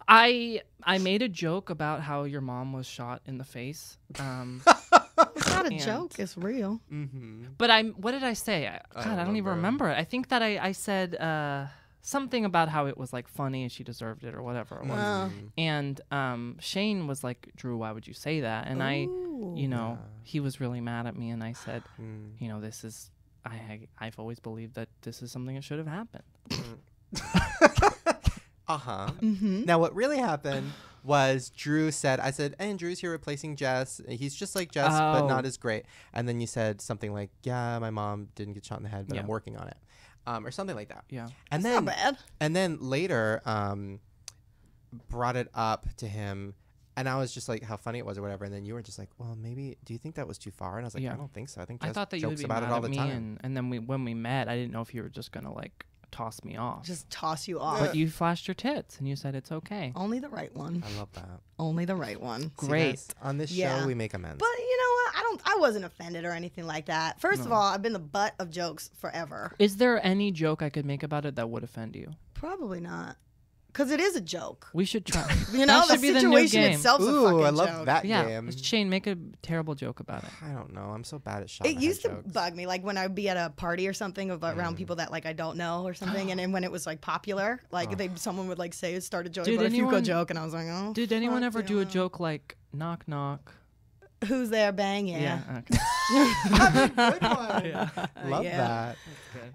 I made a joke about how your mom was shot in the face. It's not a joke. It's real. But what did I say? God, I don't even remember it. I think that I said something about how it was like funny and she deserved it or whatever it was. And Shane was like, Drew, why would you say that? And he was really mad at me. And I said, this is, I've always believed that this is something that should have happened. Now, what really happened was Drew said, I said, and Drew's here replacing Jess. He's just like Jess, but not as great. And then you said something like, yeah, my mom didn't get shot in the head, but I'm working on it. Or something like that. Yeah. And That's then, not bad. And then later brought it up to him. And I was just like, how funny it was or whatever. And then you were just like, well, maybe, do you think that was too far? And I was like, I don't think so. I think Jess thought that you would jokes be about mad it all at the me. time. And then when we met, I didn't know if you were just going to like toss me off. Just toss you off. But you flashed your tits and you said it's okay. Only the right one. I love that. Only the right one. Great. See, guys, on this Yeah. show, we make amends. But you know what? I wasn't offended or anything like that. First of all, I've been the butt of jokes forever. Is there any joke I could make about it that would offend you? Probably not. Because it is a joke. We should try. You know, That the should be the new situation game. itself's a Ooh, fucking I love joke. that Yeah, game. Shane, make a terrible joke about it. I don't know. I'm so bad at shot. It used to bug me, like when I'd be at a party or something around people that like I don't know or something, and then when it was like popular, like someone would like start a joke about a Fuco joke, and I was like, oh. Did anyone fuck, ever you do a know. joke like knock knock? Who's there? Bang, yeah. Okay. Good one. Love Yeah. that.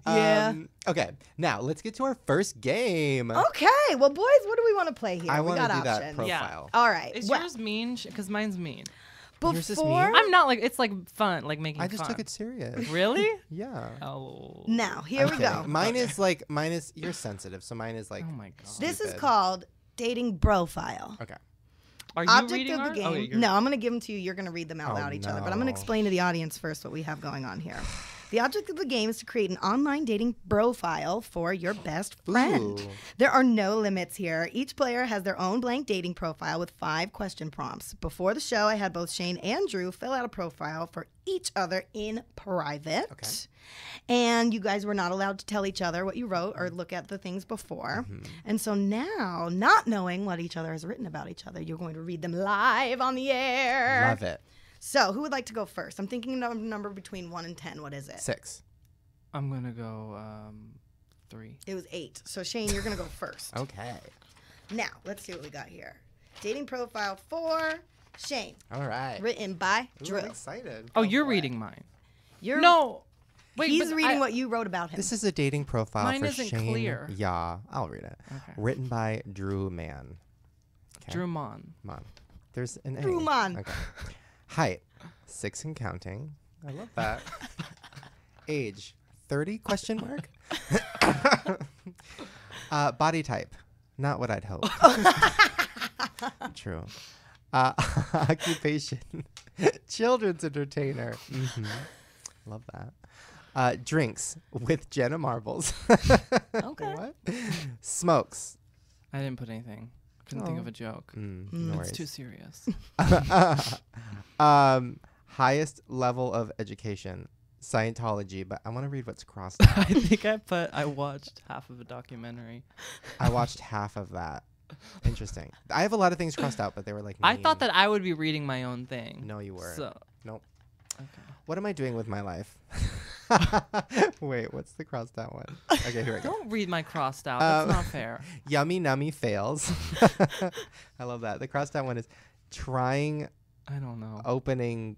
Yeah. Okay, now let's get to our first game. Okay, well, boys, what do we want to play here? I we want to got do that options. profile. All right. Is well, yours mean? Because mine's mean. Yours is before mean? I'm not like it's like fun, like making I just fun. took it serious. Really? Yeah. Oh. now, here we Okay, go. Mine is you're sensitive, so mine is like. Oh my god. This is stupid. called dating profile. Okay. Are you Object reading of the ours? game. Oh, yeah, you're- No, I'm going to give them to you. You're going to read them out Oh, loud each other. But I'm going to no. explain to the audience first what we have going on here. The object of the game is to create an online dating profile for your best friend. Ooh. There are no limits here. Each player has their own blank dating profile with 5 question prompts. Before the show, I had both Shane and Drew fill out a profile for each other in private. Okay. And you guys were not allowed to tell each other what you wrote or look at the things before. And so now, not knowing what each other has written about each other, you're going to read them live on the air. Love it. So, who would like to go first? I'm thinking of a number between 1 and 10. What is it? 6. I'm gonna go 3. It was 8. So, Shane, you're going to go first. Okay. Now, let's see what we got here. Dating profile for Shane. All right. Written by Ooh, Drew. I'm excited. Oh, Go you're for it. reading mine. You're, No. Wait, he's but reading what you wrote about him. This is a dating profile Mine for isn't Shane. clear. Yeah, I'll read it. Okay. Written by Drew Mann. Okay. Drew Mon. Come on. There's an A. Drew Mann. Okay. Height, 6 and counting. I love that. Age, 30? Question mark. Body type, not what I'd hope. True. Occupation, children's entertainer. Love that. Drinks with Jenna Marbles. Okay. What? Smokes. I didn't put anything. Couldn't think of a joke. No It's worries. too serious. Highest level of education, Scientology, but I want to read what's crossed out. I think I watched half of a documentary. I watched half of that. Interesting. I have a lot of things crossed out, but they were like I mean. thought that I would be reading my own thing. No, you weren't. So, Nope. okay. What am I doing with my life? Wait, what's the crossed out one? Okay, here we go. Don't read my crossed out. That's not fair. Yummy nummy fails. I love that. The crossed out one is trying I don't know. opening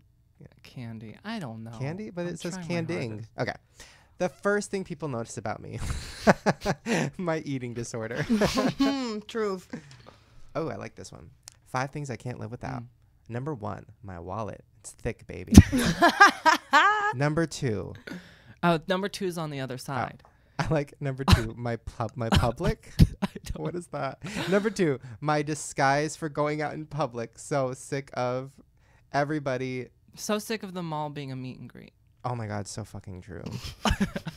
Candy. I don't know. candy, but I'm it says trying my canding. hardest. Okay. The first thing people notice about me, my eating disorder. Truth. Oh, I like this one. 5 things I can't live without. Number 1, my wallet. It's thick, baby. Number 2, Oh, number 2 is on the other side. I like number 2, my public. What is that? Number 2, my disguise for going out in public. So sick of everybody. So sick of them all being a meet and greet. Oh my God, so fucking true.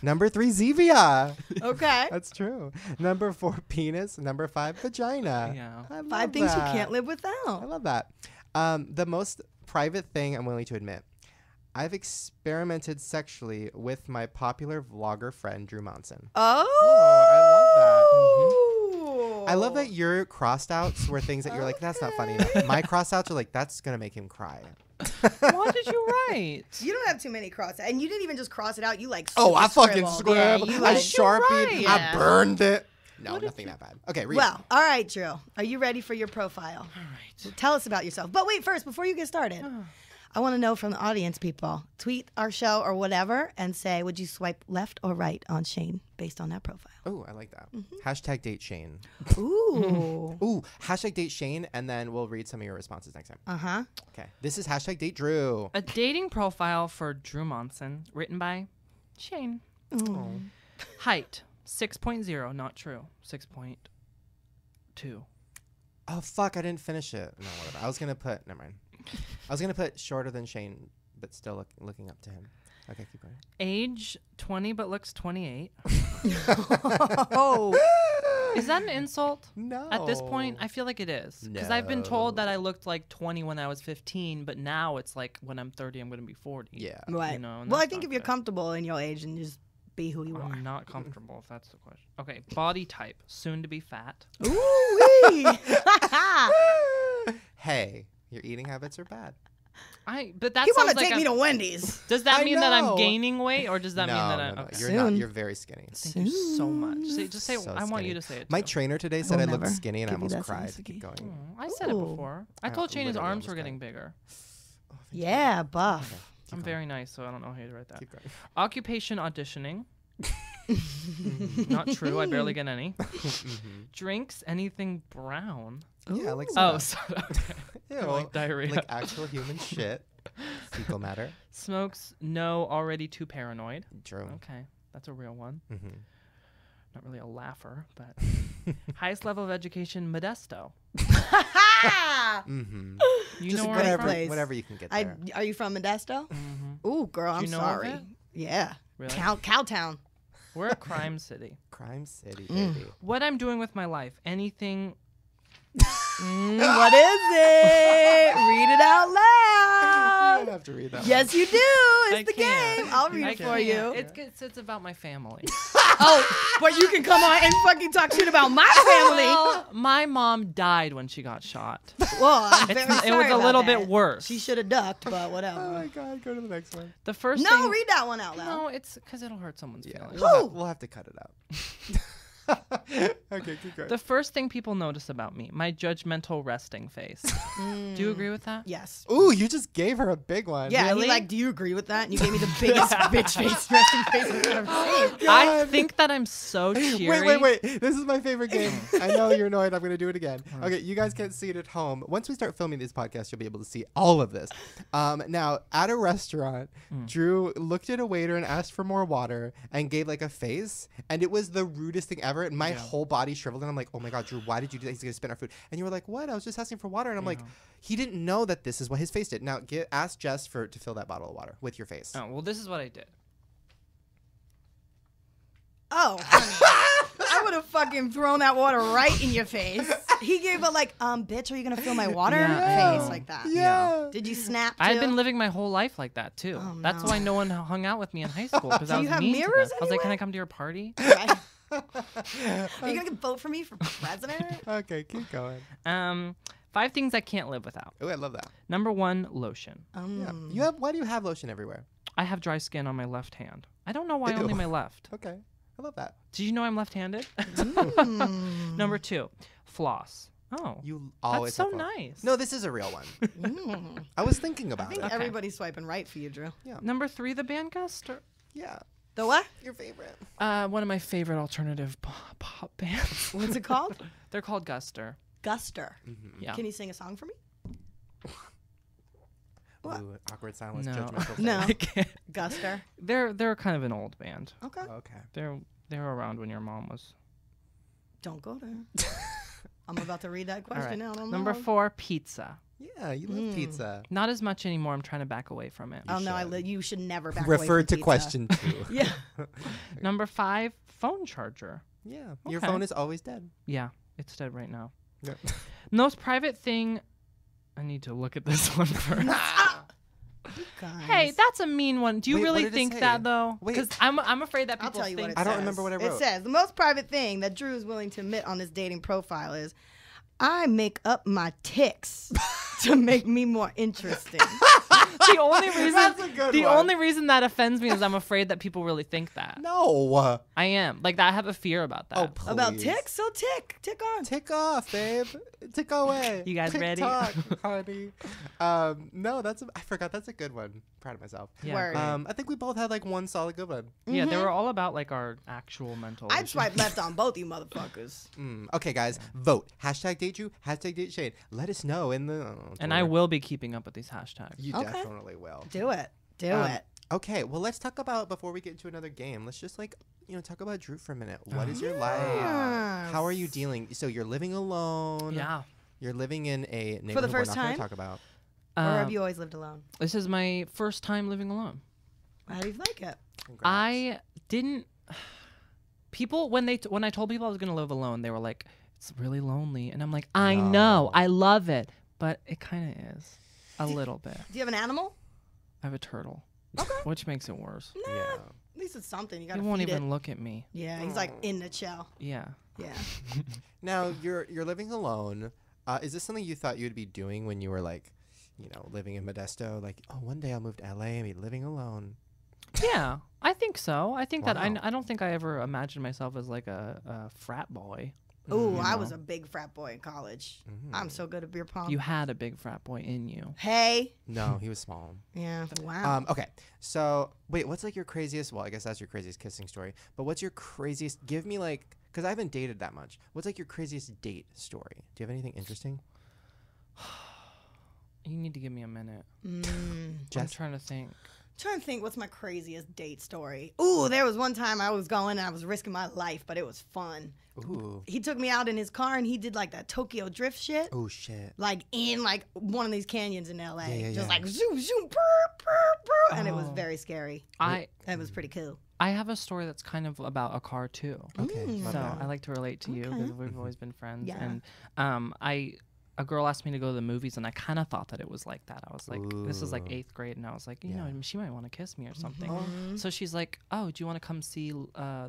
Number 3, Zevia. Okay. That's true. Number 4, penis. Number 5, vagina. Yeah. I love 5 things you that. can't live I without. love that. The most private thing I'm willing to admit. I've experimented sexually with my popular vlogger friend, Drew Monson. Oh. I love that your crossed outs were things that you're like, that's not funny enough. My crossed outs are like, that's going to make him cry. What did you write? You don't have too many crosses. And you didn't even just cross it out. You like Oh, I super fucking scribbled. Yeah, scribbled. you, I like, sharpied. Yeah. I burned it. No, nothing that bad. Okay, read Well, all right, Drew. Are you ready for your profile? All right. Tell us about yourself. But wait, first, before you get started, I want to know from the audience, people. Tweet our show or whatever and say, would you swipe left or right on Shane based on that profile? Oh, I like that. Hashtag date Shane. Ooh. Ooh, hashtag date Shane, and then we'll read some of your responses next time. Uh-huh. Okay. This is hashtag date Drew. A dating profile for Drew Monson, written by Shane. Height 6.0, not true. 6.2. Oh, fuck, I didn't finish it. No, whatever. I was going to put, never mind. I was going to put shorter than Shane, but still looking up to him. Okay, keep going. Age 20 but looks 28. Oh. Is that an insult? No. At this point, I feel like it is. Because I've been told that I looked like 20 when I was 15, but now it's like when I'm 30, I'm going to be 40. Yeah. Right. You know, and Well, I that's think not if you're good. comfortable in your age and just be who you are. I'm not comfortable, if that's the question. Okay, body type, soon to be fat. Ooh-wee. Hey, your eating habits are bad. But that You want sounds to like take me to Wendy's. Does that I mean that I'm know. gaining weight, or does that mean that I'm? No. Okay. You're not. Soon. You're very skinny. Thank you so much. Just say. So I want you skinny. to say it. My too. trainer today said will I looked never skinny, and I give you almost that cried. science Keep going. I said it Ooh. before. I told Shane his literally arms were almost getting cried. bigger. Yeah, buff. Keep I'm going. very nice, so I don't know how you write that. Keep going. Occupation auditioning. Not true. I barely get any. Drinks anything brown. Yeah, like Oh, soda. so, okay. Ew, like diarrhea. like actual human shit. Fecal matter. Smokes. No. Already too paranoid. True. Okay, that's a real one. Mm-hmm. Not really a laugher, but highest level of education, Modesto. Mm-hmm. You Just know a where great I'm Whatever, from? place. whatever you can get I, there. are you from Modesto? Mhm. Ooh, girl, I'm you know of sorry. it? Yeah. Really? Cowtown. We're a crime city. Crime City, Mm. baby. What I'm doing with my life, anything. What is it? Read it out You loud. don't have to read that. Yes, you do. I It's the can't. game. I'll read I it for can't. you. It's about my family. Oh, but you can come on and fucking talk shit about my family. Well, my mom died when she got shot. Well, I'm very It sorry was a about little that. bit worse. She should have ducked, but one. Oh whatever. my God, go to the next one. The first No, thing. read that one out loud. No, it's because it'll hurt someone's Yeah, feelings. we'll have to cut it out. Okay, keep going. The first thing people notice about me, my judgmental resting face. Do you agree with that? Yes. Ooh, you just gave her a big one. Yeah, Really? he like, do you agree with that? And you gave me the biggest bitch face, resting face I've ever seen. I think that I'm so cheery. Wait. This is my favorite game. I know you're annoyed. I'm going to do it again. Okay, you guys can't see it at home. Once we start filming this podcast, you'll be able to see all of this. Now, at a restaurant, Drew looked at a waiter and asked for more water and gave like a face. And it was the rudest thing ever. whatever. And my whole body shriveled. And I'm like, oh my God, Drew, why did you do that? He's going to spit our food. And you were like, what? I was just asking for water. And I'm like, he didn't know that this is what his face did. Now, ask Jess to fill that bottle of water with your face. Oh, well, this is what I did. Oh, honey. I would have fucking thrown that water right in your face. He gave a like, bitch, are you gonna fill my water face like that? Yeah. Did you snap? I had too? been living my whole life like that too. Oh, That's why no one hung out with me in high school because I was you have mean to mirrors them. I was like, "Can I anyway? come to your party?" Right. Are you gonna vote for me for president? Okay, keep going. 5 things I can't live without. Oh, I love that. Number 1, lotion. Yeah. Why do you have lotion everywhere? I have dry skin on my left hand. I don't know why only my left. Okay. I love that. Did you know I'm left-handed? Number 2, floss. Oh, You always that's so have fun. nice. No, this is a real one. I was thinking I about think it. everybody's swiping right for you, Drew. Number 3, the band Guster. Yeah. The what? Your favorite. One of my favorite alternative pop bands. What's it called? They're called Guster. Guster. Yeah. Can you sing a song for me? What? Ooh, awkward silence. No. Judgmental No. I can't. Guster. They're kind of an old band. Okay. Okay. They're around when your mom was. Don't go there. I'm about to read that question now. Number 4, pizza. Yeah, you love pizza. Not as much anymore. I'm trying to back away from it. Oh no, you should never back away Referred to from pizza. question 2. Yeah. Number 5, phone charger. Yeah. Your Okay. phone is always dead. Yeah, it's dead right now. Yeah. Most private thing. I need to look at this one first. Guys. Hey, that's a mean one. Do you Wait, what really did it think say? that though? Wait. Because I'm afraid that I'll people tell you think. what it I don't says. remember what I wrote. It says the most private thing that Drew is willing to admit on his dating profile is, I make up my ticks to make me more interesting. The only reason That's a good the one. only reason that offends me is I'm afraid that people really think that. No. I am. Like I have a fear about that. Oh, please. About ticks? So tick on. Tick off, babe. Tick away. You guys Tick ready? Tock, honey. No, I forgot. That's a good one. Proud of myself. Yeah. Word. I think we both had like one solid good one. Yeah, they were all about like our actual mental. I'd issues. swipe left on both you motherfuckers. Okay, guys, vote. Hashtag date you. Hashtag date Shane. Let us know in the. And I will be keeping up with these hashtags. You Okay. definitely will. Do it. Do it. Okay, well, let's talk about, before we get into another game, let's just talk about Drew for a minute. What is your life? How are you dealing? So you're living alone. Yeah. You're living in a neighborhood first we're not going time? to talk about. Or have you always lived alone? This is my first time living alone. How do you like it? Congrats. I didn't. People when I told people I was gonna live alone, they were like, "It's really lonely," and I'm like, "I know, I love it, but it kind of is a little bit." Do you have an animal? I have a turtle, which makes it worse. Nah. Yeah. At least it's something. You He gotta won't feed even it. look at me. Yeah, he's like in the shell. Yeah. Yeah. Now you're living alone. Is this something you thought you'd be doing when you were living in Modesto? Like, oh, one day I'll move to LA and be living alone. Yeah, I think so. I think that Wow. I don't think I ever imagined myself as like a frat boy. Ooh, I was a big frat boy in college. I'm so good at beer pong. You had a big frat boy in you. Hey. No, he was small. Yeah. Wow. Okay, so wait, what's like your craziest? Well, I guess that's your craziest kissing story. But what's your craziest? Give me because I haven't dated that much. What's like your craziest date story? Do you have anything interesting? You need to give me a minute. I'm Jess? trying to think. Trying to think what's my craziest date story. Ooh, there was one time I was going and I was risking my life, but it was fun. Ooh. He took me out in his car and he did like that Tokyo drift shit. Oh shit. Like in like one of these canyons in LA. Yeah. Just like zoom, zoom, brr, brr, brr, and it was Oh. very scary. It was pretty cool. I have a story that's kind of about a car too. Okay. love So that. I like to relate to you because we've always been friends. Yeah. And a girl asked me to go to the movies, and I kind of thought that it was like that. I was like, this is like Ooh. 8th grade, and I was like, you Yeah. know, she might want to kiss me or something. Mm-hmm. So she's like, oh, do you want to come see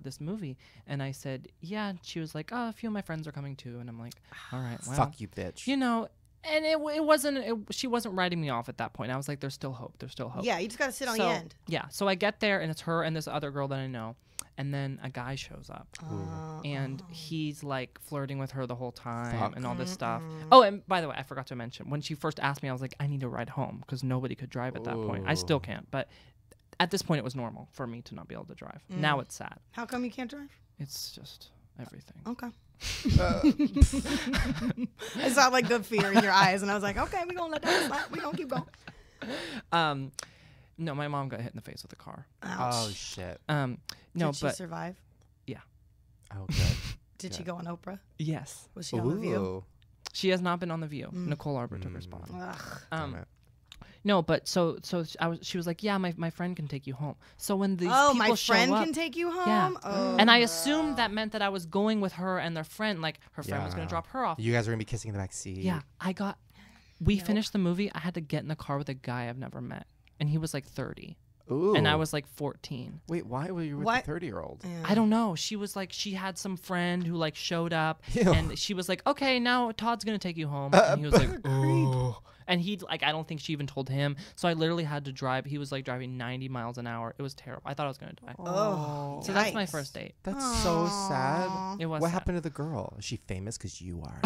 this movie? And I said, yeah. And she was like, oh, a few of my friends are coming too. And I'm like, all right, well, Fuck you, bitch. you know. And it wasn't. She wasn't writing me off at that point. I was like, there's still hope. There's still hope. Yeah, you just gotta sit on So, the end. Yeah. So I get there, and it's her and this other girl that I know. And then a guy shows up, and he's like flirting with her the whole time Fuck. and all this stuff. Oh, and by the way, I forgot to mention, when she first asked me, I was like, I need to ride home because nobody could drive at that point. I still can't. But at this point, it was normal for me to not be able to drive. Now it's sad. How come you can't drive? It's just everything. Okay. I saw like the fear in your eyes, and I was like, okay, we're gonna let that slide. We're gonna keep going. No, my mom got hit in the face with a car. Ouch. Oh shit. No, Did she but survive? Oh good. Did she go on Oprah? Yes. Was she on The View? Ooh. She has not been on The View. Nicole Arbor took her spot. Ugh. Damn it. No, but so she was like, yeah, my friend can take you home. So when these Oh, people my show friend up, can take you home? Yeah. Oh, and I assumed that meant that I was going with her and their friend, like her friend was going Yeah. to drop her off. You guys are gonna be kissing in the back seat. Yeah, we finished the movie. I had to get in the car with a guy I've never met, and he was like 30, Ooh. and I was like 14. Wait, why were you with What? the 30-year-old? Yeah. I don't know. She was like, she had some friend who like showed up, Ew. and she was like, okay, now Todd's gonna take you home, and he was like, oh. And he like, I don't think she even told him. So I literally had to drive. He was like driving 90 miles an hour. It was terrible. I thought I was gonna die. Oh, So that's my yikes. first date. That's so sad. It was What sad. happened to the girl? Is she famous? Because you are.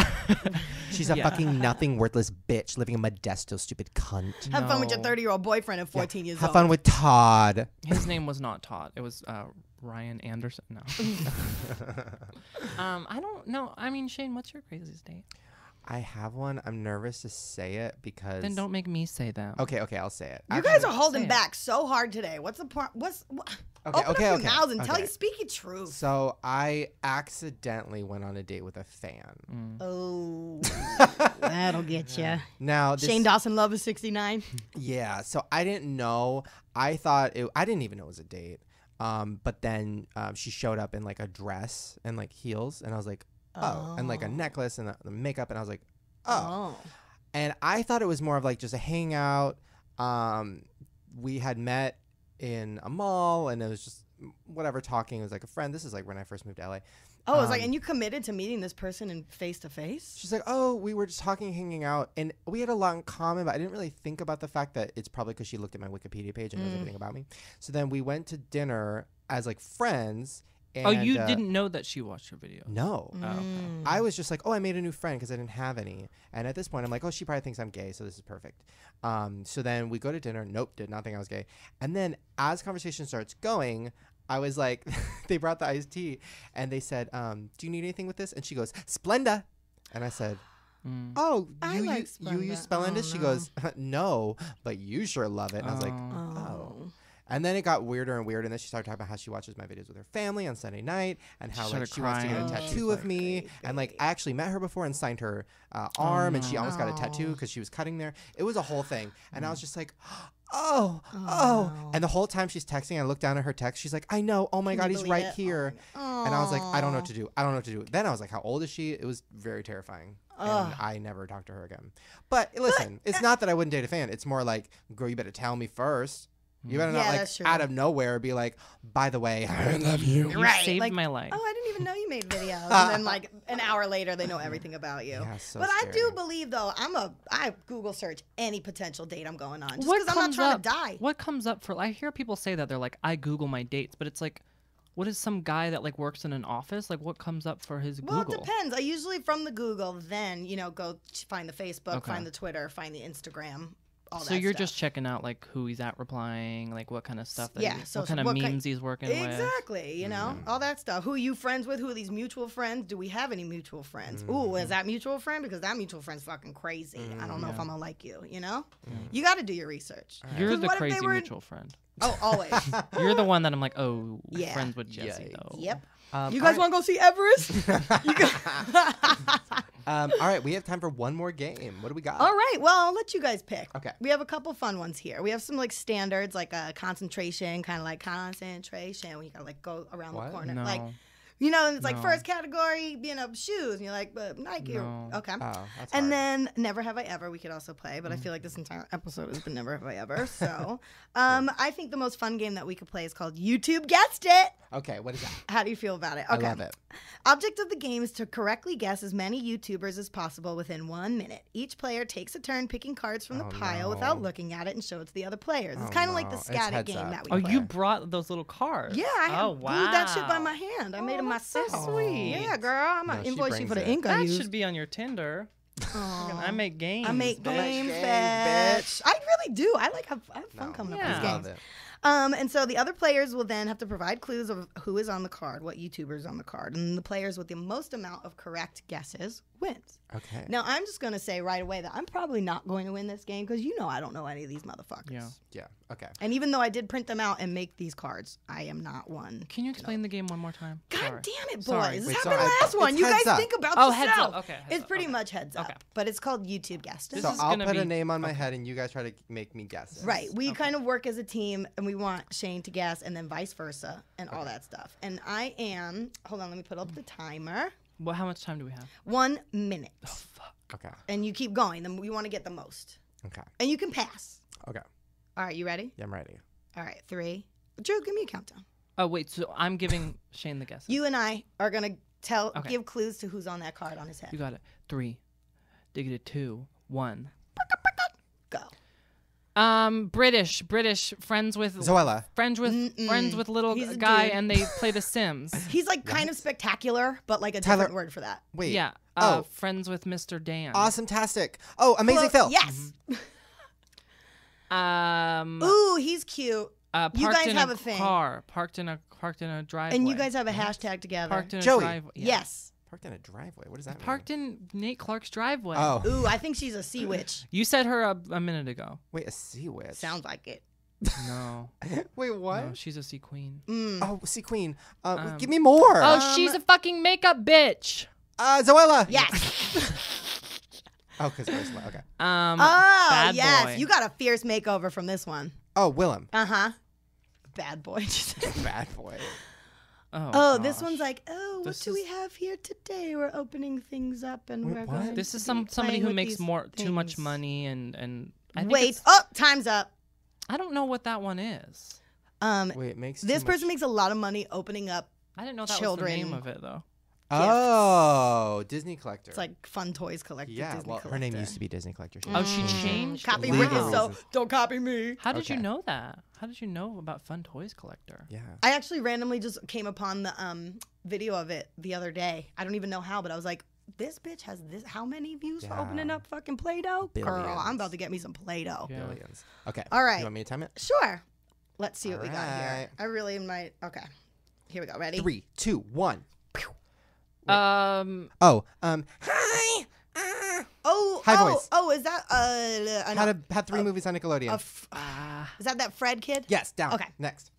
She's a Yeah. fucking nothing, worthless bitch living in Modesto, stupid cunt. Have fun with your No. 30-year-old boyfriend at 14 years Have old. fun with Todd. His name was not Todd. It was Ryan Anderson. No. I don't know. I mean, Shane, what's your craziest date? I have one. I'm nervous to say it because. Then don't make me say them. Okay, I'll say it. You guys are Say holding it. back so hard today. What's the point? Okay, Open up your okay. mouths and tell Okay. you, speak your truth. So I accidentally went on a date with a fan. Oh, that'll get you. Now this, Shane Dawson, Love is 69. yeah. So I didn't know. I thought I didn't even know it was a date. But then she showed up in like a dress and like heels, and I was like, oh, and like a necklace and the makeup, and I was like, oh. And I thought it was more of like just a hangout. We had met in a mall, and it was just whatever talking. It was like a friend. This is like when I first moved to LA. Oh, it's like, and you committed to meeting this person in face to face? She's like, oh, we were just talking, hanging out, and we had a lot in common, but I didn't really think about the fact that it's probably because she looked at my Wikipedia page and knows everything about me. So then we went to dinner as like friends. And, Oh, you didn't know that she watched your video? No. Oh, okay. I was just like, oh, I made a new friend because I didn't have any. And at this point, I'm like, oh, she probably thinks I'm gay, so this is perfect. So then we go to dinner. Nope, did not think I was gay. And then as conversation starts going, I was like, they brought the iced tea, and they said, do you need anything with this? And she goes, Splenda. And I said, oh, I you like use Splenda. Splenda? Oh, She no. goes, no, but you sure love it. And I was like, oh. And then it got weirder and weirder, and then she started talking about how she watches my videos with her family on Sunday night, and how like started she wants to get a crying. tattoo of me, great, and like I actually met her before and signed her arm, and she almost got a Oh. tattoo because she was cutting there. It was a whole thing, and I was just like, oh, and the whole time she's texting, I look down at her text, she's like, I know, oh my Can god, you he's believe right it? here, and I was like, I don't know what to do. Then I was like, how old is she? It was very terrifying. And I never talked to her again. But listen, it's not that I wouldn't date a fan. It's more like, girl, you better tell me first. You better not Yeah, like that's true. out of nowhere be like, by the way, I love you. You Right, saved like, my life. Oh, I didn't even know you made videos. And then like an hour later, they know everything about you. Yeah, so but I do scary. believe though, I Google search any potential date I'm going on just What because I'm not comes trying up? to die. What comes up for? I hear people say that they're like, I Google my dates, but it's like, what is some guy that like works in an office? Like, what comes up for his Well, Google? it depends. I usually from the Google, then go find the Facebook, Okay. find the Twitter, find the Instagram. All So that you're stuff. just checking out like who he's at replying, like what kind of stuff that Yeah, he, so what kind of what memes he's working with. Exactly, all that stuff. Who are you friends with? Who are these mutual friends? Do we have any mutual friends? Ooh, is that mutual friend? Because that mutual friend's fucking crazy. I don't know if I'm gonna like you. You got to do your research. You're 'Cause the what if they crazy were- mutual friend. Oh, always. You're the one that I'm like, oh, Yeah. friends with Jessie Yikes. though. Yep. all You guys right. want to go see Everest? You go- All right, we have time for one more game. What do we got? All right. Well, I'll let you guys pick. Okay. We have a couple fun ones here. We have some like standards, like concentration, kind of like concentration, when you gotta like go around What? the corner, No. like. And it's like No. first category, shoes, and you're like, but Nike. No. Okay. Oh, that's And hard. then Never Have I Ever we could also play, but I feel like this entire episode has been Never Have I Ever. So I think the most fun game that we could play is called YouTube Guessed It. Okay, what is that? How do you feel about it? I love it. Object of the game is to correctly guess as many YouTubers as possible within 1 minute. Each player takes a turn picking cards from the pile no. without looking at it and show it to the other players. It's Oh, kind of like no. the It's Scat It heads game up. that we Oh, play. you brought those little cards. Yeah, I have glued that shit by my hand. I made them that's so myself. sweet. Yeah, girl. I'm No, gonna she invoice you brings for the it. ink I That used. should be on your Tinder. I make games. I make bitch. game Game, fetch. bitch. I really do. I have fun coming Yeah. up Love with these it. And so the other players will then have to provide clues of who is on the card, what YouTuber is on the card. And the players with the most amount of correct guesses wins. Okay. Now, I'm just going to say right away that I'm probably not going to win this game because you know I don't know any of these motherfuckers. Yeah. Yeah. Okay. And even though I did print them out and make these cards, I am not one. Can you explain the game one more time? God Sorry. damn it, boys. Sorry. This Wait, happened so last one. it's You guys heads up. think about Oh, yourself. heads up. Okay. Heads It's up. pretty Okay. much heads up. Okay. But it's called YouTube Guess. This So is I'll gonna put a be- name on my head, and you guys try to make me guess. it. Right. We kind of work as a team, and we want Shane to guess, and then vice versa, and all that stuff. And I am, hold on, let me put up the timer. Well, how much time do we have? 1 minute. Oh, fuck. Okay. And you keep going. Then we want to get the most. Okay. And you can pass. Okay. All right, you ready? Yeah, I'm ready. All right, 3. Drew, give me a countdown. Oh, wait. So I'm giving Shane the guesses. You and I are going to Okay. give clues to who's on that card on his head. You got it. 3. Dig it. 2. 1. Go. British, friends with Zoella. friends with little He's a guy, dude. and they play The Sims. He's like kind of spectacular, but like a Tyler- different word for that. Wait. Yeah. Oh. Friends with Mr. Dan. Awesome-tastic. Oh, Amazing Phil. Yes. Ooh, he's cute. Parked You guys in have a a thing. car. Parked in a driveway. And you guys have a hashtag together. parked in a Joey. driveway. Yeah. Yes. Parked in a driveway. What does that mean? Parked in Nate Clark's driveway. Oh. Ooh, I think she's a sea witch. You said her a minute ago. Wait, a sea witch. Sounds like it. No. Wait, what? No, she's a sea queen. Oh, sea queen. Give me more. Oh, she's a fucking makeup bitch. Zoella. Yes. Oh, because very slow. Okay. Oh, Bad yes. boy. You got a fierce makeover from this one. Oh, Willem. Uh-huh. Bad boy. Bad boy. Oh, this gosh. one's like, oh, what This do we is- have here today? We're opening things up, and Wait, we're what? going This to is be somebody playing who with makes these too much things. money, and I think Wait. it's- Oh, time's up. I don't know what that one is. Wait, it makes This too person much... makes a lot of money opening up. I didn't know that Children. was the name of it though. Oh, Disney collector. It's like fun toys collector. yeah. Disney Well, her name collector. used to be Disney collector. Oh, she changed it. changed. Copyrighted, Legal so reasons. don't copy me. How did you Okay. know that? How did you know about Fun Toys Collector? Yeah. I actually randomly just came upon the video of it the other day. I don't even know how, but I was like, this bitch has this. How many views for opening Yeah. up fucking Play-Doh? Girl, I'm Billions. about to get me some Play-Doh. Yeah. Billions. Okay. All right. You want me to time it? Sure. Let's see what we got here. Alright. I really might. Okay. Here we go. Ready? 3, 2, 1. Um. Oh. Hi. Oh. High oh. voice. Oh. Is that Had 3 movies on Nickelodeon. Is that Fred kid? Yes. Down. Okay. Next.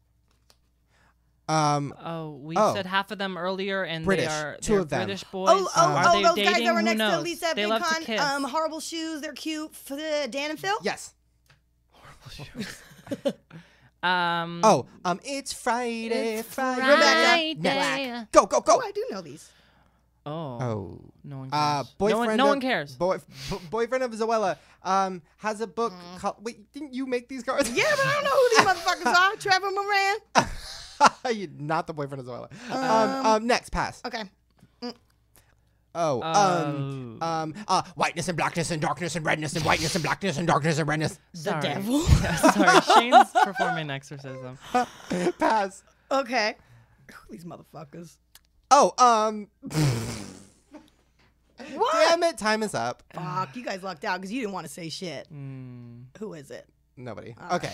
Oh, we Oh. said half of them earlier, and British. they are 2 they're of them. British boys. Oh, Are they those dating? guys that were Who next to knows? Lisa They love to Bacon. kiss. Horrible shoes. They're cute. Dan and Phil. Yes. Oh, It's Friday. Rebecca. Next. Go. Oh, I do know these. Oh. No one cares. Boyfriend. no of- one cares. Boyfriend of Zoella. Has a book called. Wait, didn't you make these cards? Yeah, but I don't know who these motherfuckers are. Trevor Moran. You're not the boyfriend of Zoella. Next, pass. Okay. Whiteness and blackness and darkness and redness and whiteness and blackness and darkness and redness. The Sorry. devil. Sorry, Shane's performing exorcism. Pass. Okay. These motherfuckers. What? Damn it, time is up. Fuck, you guys lucked out because you didn't want to say shit. Who is it? Nobody. Okay.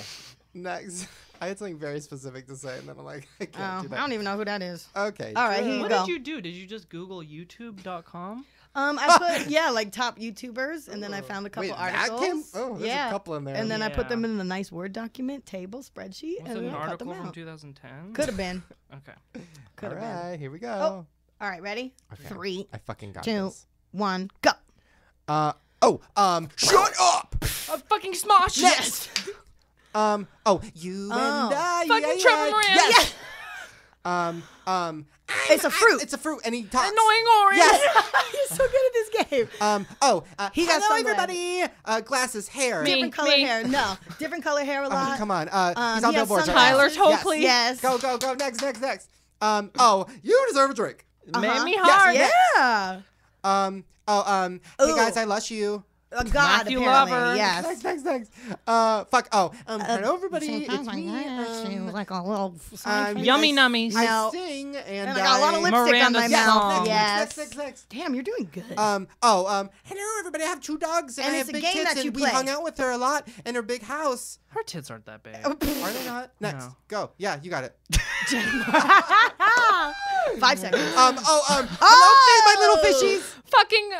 Next. I had something very specific to say, and then I'm like, I can't do I that. don't even know who that is. Okay. All right, here you What go. did you do? Did you just Google YouTube.com? I put like top YouTubers, and then I found a couple Wait, articles. that came? Oh, there's yeah. a couple in there. And then I put Yeah. them in a nice Word document, table, spreadsheet, Was and it then an I cut them article from out. 2010? Could have been. Okay. Could All have been. right, here we go. Oh. All right, ready? Okay. 3, I fucking got 2, this. 1, go. Shut up! A fucking smosh. Yes. You and Oh. I. Fucking Trevor Moran. Yes. It's a fruit. It's a fruit, and he talks. Annoying orange. Yes. You're so good at this game. He got hello, sunglasses. everybody. Glasses, hair. Me. Different color hair. No, different color hair a lot. Come on. He's on he has Billboard. sunglasses. Tyler Yes. Tokley. Yes. Go. Next. You deserve a drink. Made me Uh-huh. hard. Yes. Yeah. Hey Ooh. guys, I lush you. A god, Matthew apparently. Lover. Yes. Thanks. Fuck. Oh, hello everybody. It's me. like a little Yummy nummies. I No. sing and I got a lot of lipstick Miranda on my song. mouth. Yes. Next. Damn, you're doing good. Hello everybody. I have 2 dogs and And I it's have a big game tits that you and we play. hung out with her a lot in her big house. Her tits aren't that big. Are they not? Next. No. Go. Yeah, you got it. 5 seconds. Hello, my little fishies. Fucking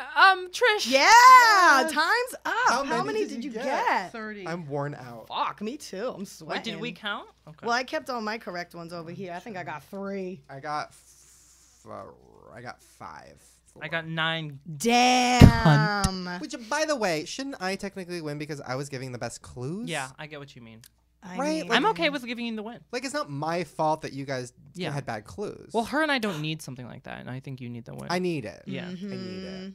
Trish. Yeah, time's up. How How many many did did you you get? get? 30. I'm worn out. Fuck, me too. I'm sweating. Wait, did we count? Okay. Well, I kept all my correct ones over here. I think I got 3. I got 5. I got 9. Damn. Which, by the way, shouldn't I technically win because I was giving the best clues? Yeah, I get what you mean. Right, I'm okay with giving you the win. Like, it's not my fault that you guys Yeah. had bad clues. Well, her and I don't need something like that, and I think you need the win. I need it. Yeah. I need it.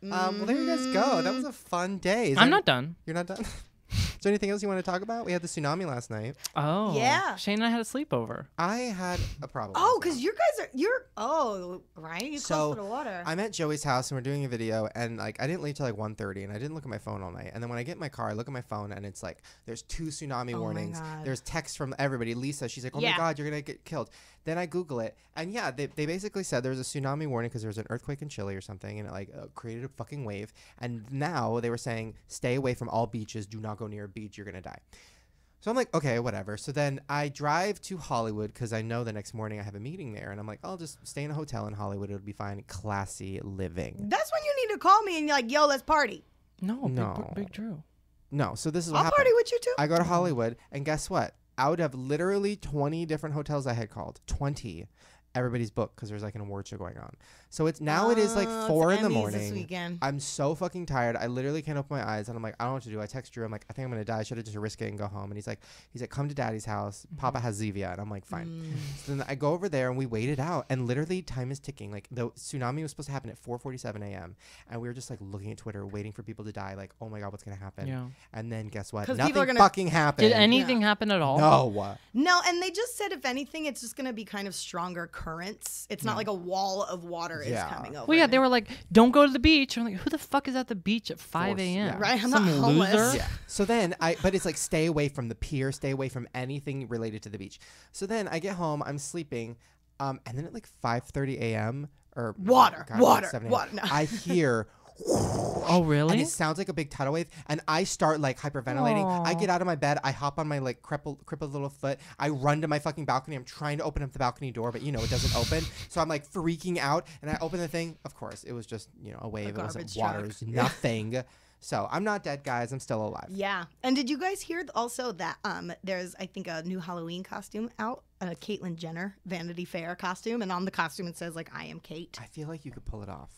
Well, there you guys go. That was a fun day. I'm not done. You're not done? Is there anything else you want to talk about? We had the tsunami last night. Oh. Yeah. Shane and I had a sleepover. I had a problem. Oh, as because well. you guys are, right? You're So, close to the water. I'm at Joey's house and we're doing a video and like I didn't leave till like 1:30 and I didn't look at my phone all night. And then when I get in my car, I look at my phone and it's like there's 2 tsunami Oh my warnings. God. There's text from everybody. Lisa, she's like, "Oh my Yeah. God, you're gonna get killed." Then I Google it and yeah, they basically said there was a tsunami warning because there was an earthquake in Chile or something and it like created a fucking wave. And now they were saying stay away from all beaches. Do not go near a beach. You're gonna die. So I'm like, okay, whatever. So then I drive to Hollywood because I know the next morning I have a meeting there. And I'm like, I'll just stay in a hotel in Hollywood. It'll be fine. Classy living. That's when you need to call me and you're like, yo, let's party. No. Big Drew. No. So this is what I'll happened. party with you too. I go to Hollywood. And guess what? Out of literally 20 different hotels I had called, 20, everybody's booked because there's like an award show going on. So it's now it is like Oh, 4 it's in the Emmys morning. this weekend. I'm so fucking tired. I literally can't open my eyes, and I'm like, I don't know what to do. I text Drew. I'm like, I think I'm gonna die. I should have just risked it and go home. And he's like, come to Daddy's house. Papa has Zevia, and I'm like, fine. So then I go over there and we wait it out, and literally time is ticking. Like the tsunami was supposed to happen at 4:47 a.m. and we were just like looking at Twitter, waiting for people to die. Like, oh my God, what's gonna happen? Yeah. And then guess what? 'Cause Nothing people are gonna- fucking happened. Did anything happen at all? No. No, and they just said if anything, it's just gonna be kind of stronger currents. It's not like a wall of water Yeah. is coming over. Well, yeah, they were like, don't go to the beach. I'm like, who the fuck is at the beach at 5 a.m.? Yeah. Right, I'm Some not homeless. loser? Yeah. So then but it's like stay away from the pier, stay away from anything related to the beach. So then I get home, I'm sleeping, and then at like 5:30 a.m. or Water, God, water, 7 a.m., water. No. I hear. Oh, And really? it sounds like a big tidal wave, and I start like hyperventilating. I Aw. get out of my bed, I hop on my like crippled little foot. I run to my fucking balcony. I'm trying to open up the balcony door, but it doesn't open. So I'm like freaking out, and I open the thing. Of course, it was just a wave. It wasn't garbage water. truck. It was nothing. So I'm not dead, guys. I'm still alive. Yeah. And did you guys hear also that there's, I think, a new Halloween costume out, a Caitlyn Jenner Vanity Fair costume, and on the costume it says, like, I am Kate. I feel like you could pull it off.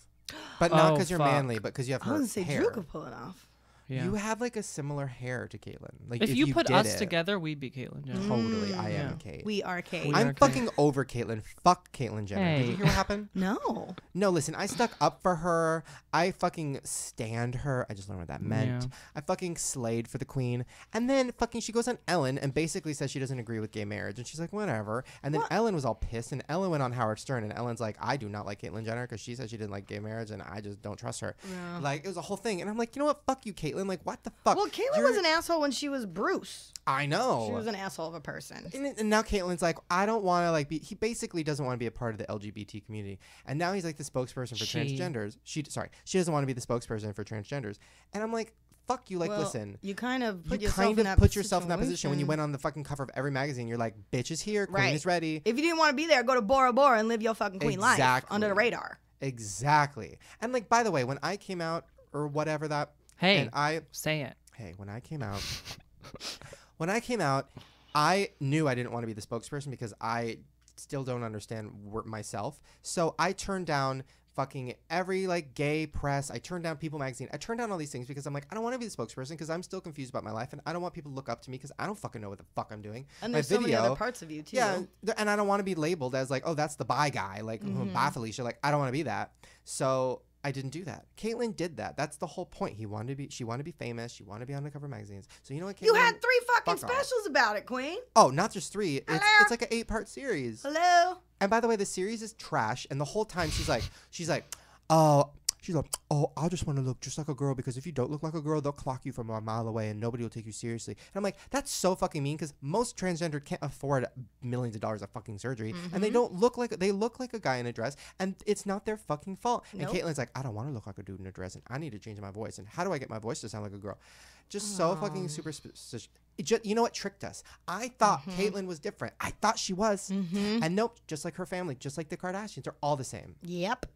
But not Oh, because you're fuck. manly, but because you have I her was gonna say hair. Drew could pull it off. Yeah. You have like a similar hair to Caitlyn. Like if you put did us it, together, we'd be Caitlyn Jenner. totally, I Yeah. am Kate. We are Kate. We I'm are fucking over Caitlyn. Fuck Caitlyn Jenner. Did you Hey. hear what happened? No. No, listen, I stuck up for her. I fucking stand her. I just learned what that meant. Yeah. I fucking slayed for the queen. And then fucking she goes on Ellen and basically says she doesn't agree with gay marriage. And she's like, whatever. And then Ellen was all pissed. And Ellen went on Howard Stern. And Ellen's like, I do not like Caitlyn Jenner because she said she didn't like gay marriage. And I just don't trust her. Yeah. Like, it was a whole thing. And I'm like, you know what? Fuck you, Caitlyn. Like, what the fuck? Well, Caitlyn You're- was an asshole when she was Bruce. I know. She was an asshole of a person. And now Caitlyn's like, I don't want to like be. He basically doesn't want to be a part of the LGBT community, and now he's like the spokesperson for transgenders. She doesn't want to be the spokesperson for transgenders, and I'm like, fuck you. Like, Well, listen, you kind of put you yourself kind in of that put yourself in that position when you situation. went on the fucking cover of every magazine. You're like, bitch is here, queen Right. is ready. If you didn't want to be there, go to Bora Bora and live your fucking queen life under the Exactly. radar. Exactly. And like, by the way, when I came out or whatever that, Hey, and I say it. when I came out, I knew I didn't want to be the spokesperson because I still don't understand myself. So I turned down fucking every like gay press. I turned down People magazine. I turned down all these things because I'm like, I don't want to be the spokesperson because I'm still confused about my life and I don't want people to look up to me because I don't fucking know what the fuck I'm doing. And My there's so many other parts of you too. Yeah, and I don't want to be labeled as like, oh, that's the bi guy, like bi Felicia. Like, I don't want to be that. So I didn't do that. Caitlyn did that. That's the whole point. She wanted to be famous. She wanted to be on the cover of magazines. So you know what, Caitlyn? You had 3 fucking fuck off. specials about it, Queen. Oh, not just 3. Hello? It's like an 8-part series. Hello. And by the way, the series is trash. And the whole time she's like, oh, She's like, oh, I just want to look just like a girl because if you don't look like a girl, they'll clock you from a mile away and nobody will take you seriously. And I'm like, that's so fucking mean because most transgender can't afford millions of dollars of fucking surgery and they look like a guy in a dress and it's not their fucking fault. Nope. And Caitlin's like, I don't want to look like a dude in a dress and I need to change my voice. And how do I get my voice to sound like a girl? Just so fucking superstitious. You know what tricked us? I thought Caitlyn was different. I thought she was. And nope, just like her family, just like the Kardashians, are all the same. Yep.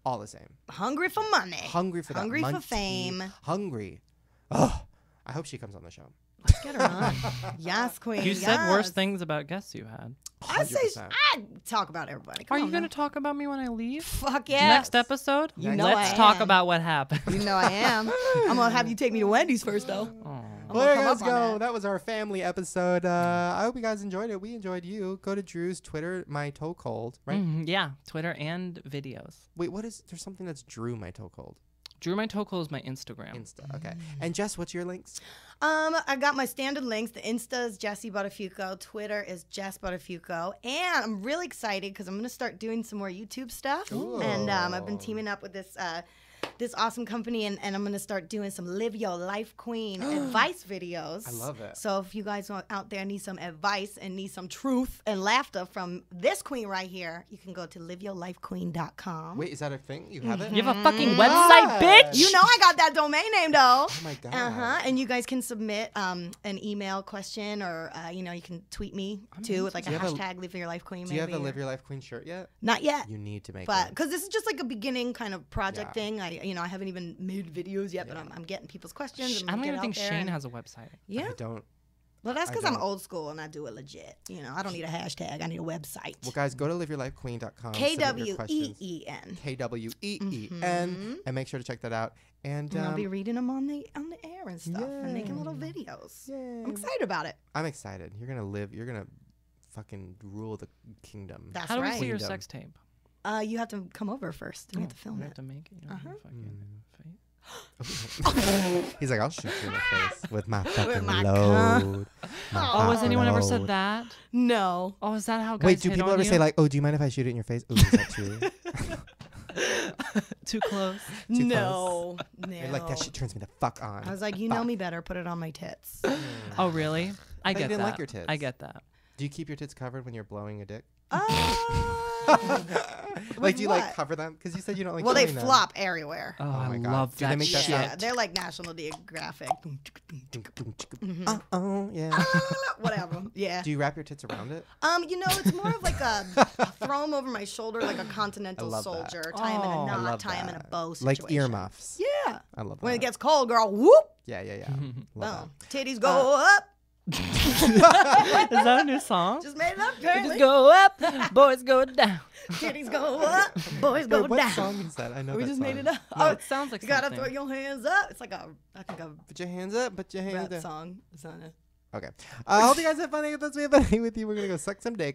All the same. Hungry for money. Hungry for that. Hungry for fame. Hungry. Oh, I hope she comes on the show. Let's get her on. Yes, queen. You yes. said worse things about guests you had. I say 100%. I talk about everybody. Come Are you on going now. to talk about me when I leave? Fuck yeah. Next episode? You know Let's I talk am. about what happened. You know I am. I'm gonna have you take me to Wendy's first, though. Aw. I'm Well, gonna there come you up guys on go. that. That was our family episode. I hope you guys enjoyed it. We enjoyed you. Go to Drew's Twitter, My Toe Cold, right? Yeah, Twitter and videos. Wait, what is? There's something that's Drew My Toe Cold. Drew My Toe Cold is my Instagram. Insta. Okay. And Jess, what's your links? I got my standard links. The Insta is Jessie Buttafuoco. Twitter is Jess Buttafuoco. And I'm really excited because I'm going to start doing some more YouTube stuff. Ooh. And I've been teaming up with this awesome company, and I'm going to start doing some Live Your Life Queen advice videos. I love it. So if you guys out there need some advice and need some truth and laughter from this queen right here, you can go to liveyourlifequeen.com. Wait, is that a thing? You have it? You have a fucking website, bitch! You know I got that domain name, though. Oh my god. And you guys can submit an email question, or you can tweet me too with like a Do you have a- hashtag Live Your Life Queen. Do you have maybe, a or- Live Your Life Queen shirt yet? Not yet, You need to make but it. because this is just like a beginning kind of project Yeah. thing. I haven't even made videos yet, but I'm getting people's questions. And I don't get even out think there Shane and- has a website. Yeah, I don't. well that's I because I'm don't. old school and I do it legit. I don't need a hashtag. I need a website. Well, guys, go to liveyourlifequeen.com. submit your questions. KWEEN. KWEEN. And make sure to check that out. And And I'll be reading them on the air and stuff and making little videos. I'm excited about it. I'm excited. You're going to live. You're going to fucking rule the kingdom. That's How do we right. see your Queendom. sex tape? You have to come over first. We have to film We it. have to make it. You know, fucking face. He's like, I'll shoot you in the face with my fucking my load. Oh, has anyone ever said that? No. Oh, is that how guys Wait, do hit people on ever you? say like, oh, do you mind if I shoot it in your face? Oh, is that true? Too close? Too No. You're like, that shit turns me the fuck on. I was like, you know me better. Put it on my tits. Oh, really? I thought you get didn't that. like your tits. I get that. Do you keep your tits covered when you're blowing a dick? With Like, do you like what? cover them? Because you said you don't like Well, they showing them. flop everywhere. Oh, my I God. love Do they that make that shit. Yeah, they're like National Geographic. Oh, yeah. Whatever. Yeah. Do you wrap your tits around it? It's more of like a throw them over my shoulder like a continental love that. soldier. Tie them in Oh, a I knot, love tie them in a that. bow Like situation. earmuffs. Yeah. I love that. When it gets cold, girl, whoop. Yeah. Boom. Love Titties go up. Is that a new song? Just made it up, Just apparently. go up, boys go down. Titties go up. Boys that. go Wait, what down. song is that? I know We that just song. made it up. Oh, it sounds like You gotta something. throw your hands up. It's like I think a Put your hands up. Put your hands rap down. song. It's not a Okay. I hope you guys have fun. That's me with you. We're going to go suck some dick.